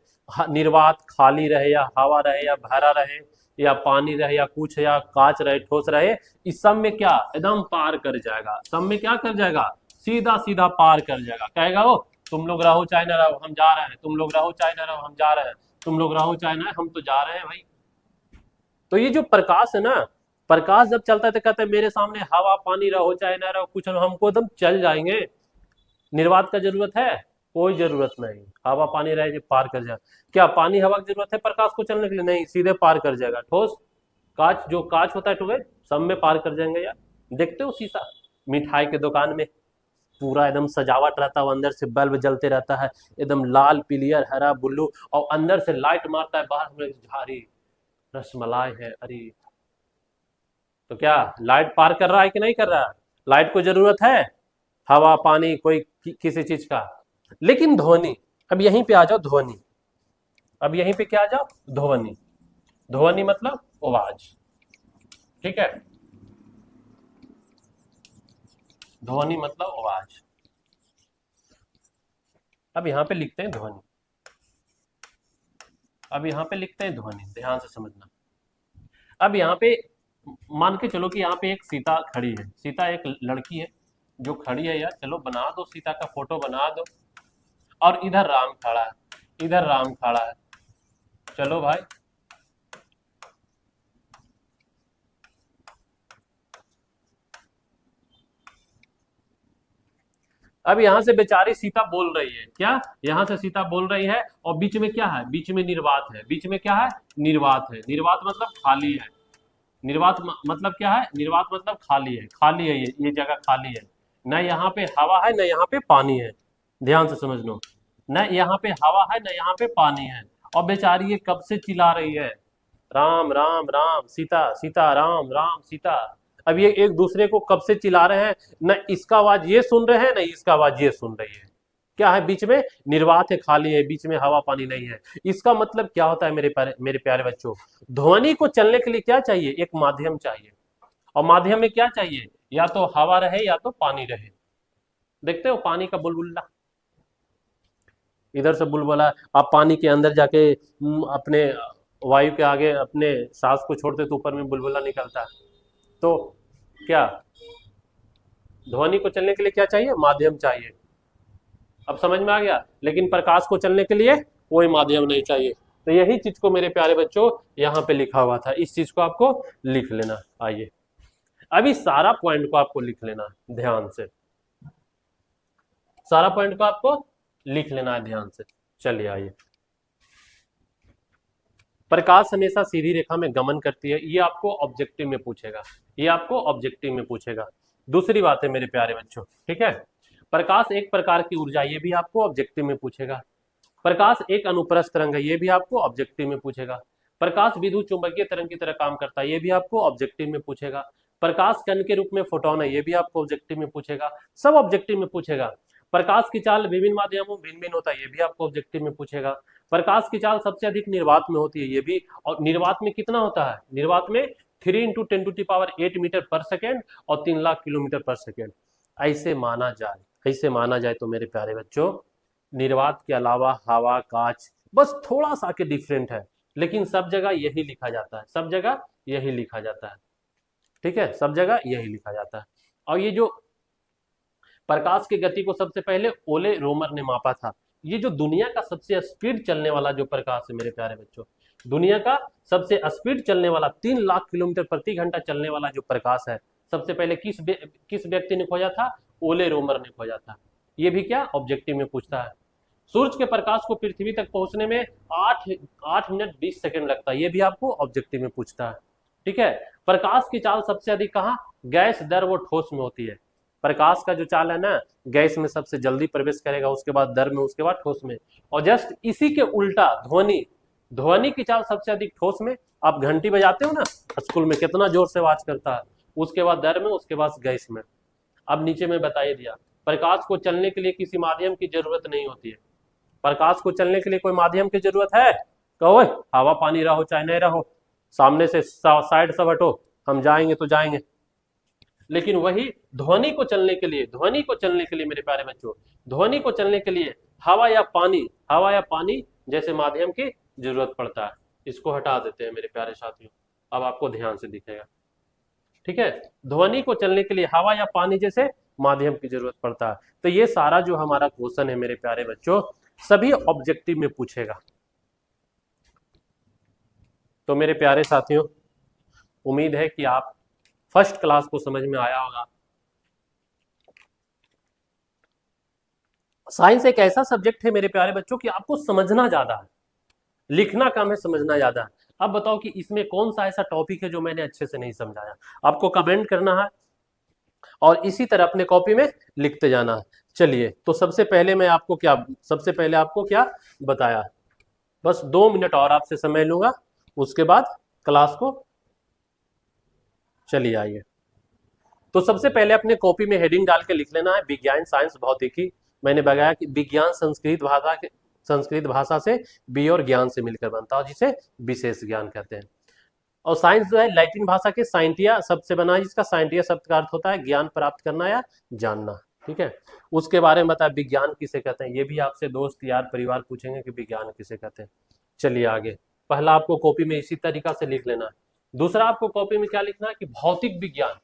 निर्वात खाली रहे या हवा रहे या भरा रहे या पानी रहे या कुछ या कांच रहे, ठोस रहे, इस सब में क्या एकदम पार कर जाएगा, सब में क्या कर जाएगा, सीधा सीधा पार कर जाएगा। कहेगा वो तुम लोग रहो चाहे ना रहो हम जा रहे हैं, तुम लोग रहो चाहे ना रहो हम जा रहे हैं, तुम लोग रहो चाहे ना, हम तो जा रहे हैं भाई। तो ये जो प्रकाश है ना, प्रकाश जब चलता है तो कहते हैं मेरे सामने हवा पानी रहो चाहे ना रहो कुछ ना, हमको एकदम चल जाएंगे। निर्वात का जरूरत है? कोई जरूरत नहीं, हवा पानी रहे पार कर जाए। क्या पानी हवा की जरूरत है प्रकाश को चलने के लिए? नहीं, सीधे पार कर जाएगा। ठोस कांच, जो कांच होता है टूबेल, सब में पार कर जाएंगे यार। देखते हो शीशा मिठाई के दुकान में पूरा एकदम सजावट रहता है, अंदर से बल्ब जलते रहता है, एकदम लाल पीलियर हरा ब्लू, और अंदर से लाइट मारता है, बाहर में झाड़ी रसमलाई है। अरे तो क्या लाइट पार कर रहा है कि नहीं कर रहा है? लाइट को जरूरत है, हवा पानी कोई किसी चीज का। लेकिन ध्वनि, अब यहीं पे आ जाओ ध्वनि। अब यहीं पे क्या आ जाओ? ध्वनि। ध्वनि मतलब आवाज, ठीक है। ध्वनि मतलब आवाज। अब यहां पे लिखते हैं ध्वनि। अब यहां पे लिखते हैं ध्वनि, ध्यान से समझना। अब यहाँ पे मान के चलो कि यहाँ पे एक सीता खड़ी है, सीता एक लड़की है जो खड़ी है यार, चलो बना दो सीता का फोटो बना दो। और इधर राम खड़ा है, इधर राम खड़ा है, चलो भाई। अब यहां से बेचारी सीता बोल रही है, क्या यहां से सीता बोल रही है, और बीच में क्या है? बीच में निर्वात है। बीच में क्या है? निर्वात है। निर्वात मतलब खाली है। निर्वात मतलब क्या है? निर्वात मतलब खाली है, खाली है, ये जगह खाली है। न यहाँ पे हवा है, न यहाँ पे पानी है। ध्यान से समझ लो, न यहाँ पे हवा है, न यहाँ पे पानी है। और बेचारी ये कब से चिल्ला रही है, राम राम राम सीता सीता राम राम सीता। अब ये एक दूसरे को कब से चिल्ला रहे हैं, न इसका आवाज ये सुन रहे हैं, न इसका आवाज ये सुन रही है। क्या है बीच में? निर्वात है, खाली है, बीच में हवा पानी नहीं है। इसका मतलब क्या होता है मेरे प्यारे बच्चों? ध्वनि को चलने के लिए क्या चाहिए? एक माध्यम चाहिए। और माध्यम में क्या चाहिए? या तो हवा रहे या तो पानी रहे। देखते हो पानी का बुलबुला, इधर से बुलबुला, आप पानी के अंदर जाके अपने वायु के आगे अपने सांस को छोड़ते तो ऊपर में बुलबुला निकलता है। तो क्या ध्वनि को चलने के लिए क्या चाहिए? माध्यम चाहिए। अब समझ में आ गया? लेकिन प्रकाश को चलने के लिए कोई माध्यम नहीं चाहिए। तो यही चीज को मेरे प्यारे बच्चों यहाँ पे लिखा हुआ था, इस चीज को आपको लिख लेना। आइए अभी सारा पॉइंट को आपको लिख लेना ध्यान से, सारा पॉइंट को आपको लिख लेना है ध्यान से। चलिए आइए, प्रकाश हमेशा सीधी रेखा में गमन करती है, ये आपको ऑब्जेक्टिव में पूछेगा, ये आपको ऑब्जेक्टिव में पूछेगा। दूसरी बात है मेरे प्यारे बच्चों, ठीक है, प्रकाश एक प्रकार की ऊर्जा, ये भी आपको ऑब्जेक्टिव में पूछेगा। प्रकाश एक अनुप्रस्थ तरंग है, ये भी आपको ऑब्जेक्टिव में पूछेगा। प्रकाश विद्युत चुंबकीय तरंग की तरह काम करता है, ये भी आपको ऑब्जेक्टिव में पूछेगा। प्रकाश कण के रूप में फोटोन है, ये भी आपको ऑब्जेक्टिव में पूछेगा। सब ऑब्जेक्टिव में पूछेगा। प्रकाश की चाल विभिन्न माध्यमों भिन्न भिन्न होता है, ये भी आपको ऑब्जेक्टिव में पूछेगा। प्रकाश की चाल सबसे अधिक निर्वात में होती है, ये भी। और निर्वात में कितना होता है? निर्वात में 3 × 10⁸ मीटर पर सेकेंड और 3 लाख किलोमीटर पर सेकेंड। ऐसे माना जाए, ऐसे माना जाए तो मेरे प्यारे बच्चों, निर्वात के अलावा हवा कांच बस थोड़ा सा के डिफरेंट है, लेकिन सब जगह यही लिखा जाता है, सब जगह यही लिखा जाता है, ठीक है, सब जगह यही लिखा जाता है। और ये जो प्रकाश की गति को सबसे पहले ओले रोमर ने मापा था। ये जो दुनिया का सबसे स्पीड चलने वाला जो प्रकाश है मेरे प्यारे बच्चों, दुनिया का सबसे स्पीड चलने वाला 3 लाख किलोमीटर प्रति घंटा चलने वाला जो प्रकाश है, सबसे पहले किस व्यक्ति ने खोजा था? ओले रोमर ने खोजा था। ये भी क्या ऑब्जेक्टिव में पूछता है। सूर्य के प्रकाश को पृथ्वी तक पहुंचने में 8 मिनट 20 सेकंड लगता है, ये भी आपको ऑब्जेक्टिव में पूछता है, ठीक है। प्रकाश की चाल सबसे अधिक कहाँ? गैस दर वो ठोस में होती है। प्रकाश का जो चाल है ना, गैस में सबसे जल्दी प्रवेश करेगा, उसके बाद दर में, उसके बाद ठोस में। और जस्ट इसी के उल्टा ध्वनि, ध्वनि की चाल सबसे अधिक ठोस में। आप घंटी बजाते हो ना स्कूल में, कितना जोर से आवाज करता है, उसके बाद दर में, उसके बाद गैस में। अब नीचे में बता दिया, प्रकाश को चलने के लिए किसी माध्यम की जरूरत नहीं होती है। प्रकाश को चलने के लिए कोई माध्यम की जरूरत है? कहो हवा पानी रहो चाहे नहीं रहो, सामने से साइड सब हटो, हम जाएंगे तो जाएंगे। लेकिन वही ध्वनि को चलने के लिए, ध्वनि को चलने के लिए मेरे प्यारे बच्चों, ध्वनि को चलने के लिए हवा या पानी जैसे माध्यम की जरूरत पड़ता है। इसको हटा देते हैं मेरे प्यारे साथियों, अब आपको ध्यान से दिखेगा, ठीक है। ध्वनि को चलने के लिए हवा या पानी जैसे माध्यम की जरूरत पड़ता है। तो ये सारा जो हमारा क्वेश्चन है मेरे प्यारे बच्चों, सभी ऑब्जेक्टिव में पूछेगा। तो मेरे प्यारे साथियों, उम्मीद है कि आप फर्स्ट क्लास को समझ में आया होगा। साइंस एक ऐसा सब्जेक्ट है मेरे प्यारे बच्चों कि आपको समझना ज्यादा है, लिखना कम है, समझना ज्यादा है। अब बताओ कि इसमें कौन सा ऐसा टॉपिक है जो मैंने अच्छे से नहीं समझाया। आपको कमेंट करना है और इसी तरह अपने कॉपी में लिखते जाना है। चलिए, तो सबसे पहले आपको क्या बताया, बस 2 मिनट और आपसे समय लूंगा, उसके बाद क्लास को चलिए आइए। तो सबसे पहले अपने कॉपी में हेडिंग डाल के लिख लेना है विज्ञान साइंस भौतिकी। मैंने बताया कि विज्ञान संस्कृत भाषा से बी और ज्ञान से मिलकर बनता है, जिसे विशेष ज्ञान कहते हैं। और साइंस जो है लैटिन भाषा के साइंटिया शब्द से बना है, जिसका साइंटिया शब्द का अर्थ होता है ज्ञान प्राप्त करना या जानना। ठीक है, उसके बारे में बताया विज्ञान किसे कहते हैं। ये भी आपसे दोस्त यार परिवार पूछेंगे कि विज्ञान किसे कहते हैं। चलिए आगे, पहला आपको कॉपी में इसी तरीका से लिख लेना है। दूसरा आपको कॉपी में क्या लिखना है कि भौतिक विज्ञान,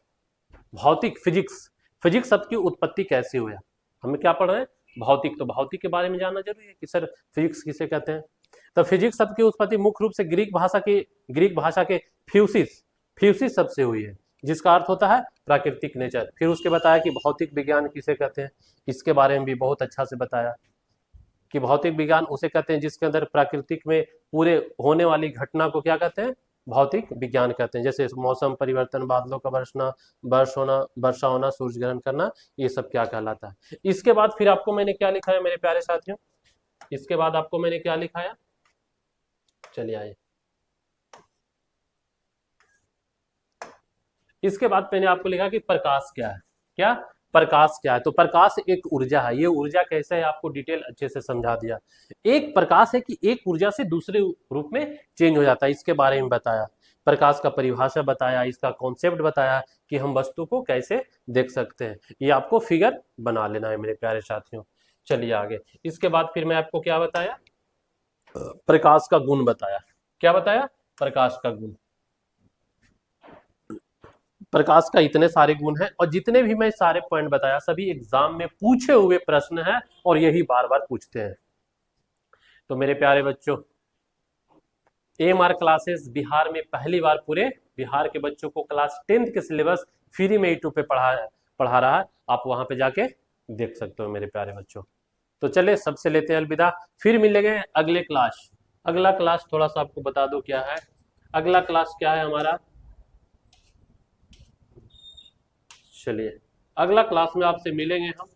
भौतिक फिजिक्स, फिजिक्स शब्द की उत्पत्ति कैसे हुआ। हमें क्या पढ़ रहे हैं, भौतिक, तो भौतिक के बारे में जानना जरूरी है कि सर फिजिक्स किसे कहते हैं। तो फिजिक्स शब्द की उत्पत्ति मुख्य रूप से ग्रीक भाषा के फ्यूसिस शब्द से हुई है, जिसका अर्थ होता है प्राकृतिक नेचर। फिर उसके बताया कि भौतिक विज्ञान किसे कहते हैं, इसके बारे में भी बहुत अच्छा से बताया कि भौतिक विज्ञान उसे कहते हैं जिसके अंदर प्रकृतिक में पूरे होने वाली घटना को क्या कहते हैं, भौतिक विज्ञान कहते हैं। जैसे मौसम परिवर्तन, बादलों का वर्षा होना, सूर्य ग्रहण करना, ये सब क्या कहलाता है। इसके बाद फिर आपको मैंने क्या लिखा है मेरे प्यारे साथियों, इसके बाद आपको मैंने क्या लिखाया, चलिए आइए। इसके बाद मैंने आपको लिखा कि प्रकाश क्या है। क्या प्रकाश क्या है, तो प्रकाश एक ऊर्जा है। ये ऊर्जा कैसे है आपको डिटेल अच्छे से समझा दिया। एक प्रकाश है कि एक ऊर्जा से दूसरे रूप में चेंज हो जाता है, इसके बारे में बताया। प्रकाश का परिभाषा बताया, इसका कॉन्सेप्ट बताया कि हम वस्तु को कैसे देख सकते हैं। ये आपको फिगर बना लेना है मेरे प्यारे साथियों। चलिए आगे, इसके बाद फिर मैं आपको क्या बताया, प्रकाश का गुण बताया। क्या बताया, प्रकाश का गुण। प्रकाश का इतने सारे गुण हैं, और जितने भी मैं सारे पॉइंट बताया सभी एग्जाम में पूछे हुए प्रश्न हैं और यही बार बार पूछते हैं। तो मेरे प्यारे बच्चों, AMR क्लासेस बिहार में पहली बार पूरे बिहार के बच्चों को क्लास 10th के सिलेबस फ्री में यूट्यूब पे पढ़ा रहा है। आप वहां पे जाके देख सकते हो मेरे प्यारे बच्चों। तो चले सबसे लेते हैं अलविदा, फिर मिलेंगे अगले क्लास। अगला क्लास थोड़ा सा आपको बता दो क्या है। अगला क्लास क्या है हमारा, चलिए अगला क्लास में आपसे मिलेंगे हम,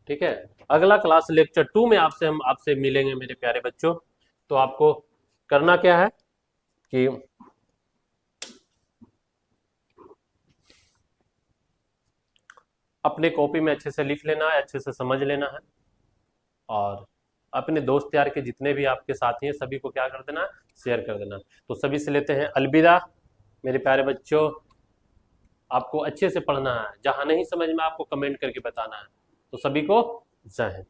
ठीक है। अगला क्लास लेक्चर 2 में हम आपसे मिलेंगे मेरे प्यारे बच्चों। तो आपको करना क्या है कि अपने कॉपी में अच्छे से लिख लेना है, अच्छे से समझ लेना है, और अपने दोस्त यार के जितने भी आपके साथी हैं सभी को क्या कर देना, शेयर कर देना। तो सभी से लेते हैं अलविदा मेरे प्यारे बच्चों। आपको अच्छे से पढ़ना है, जहां नहीं समझ में आपको कमेंट करके बताना है। तो सभी को जय हिंद।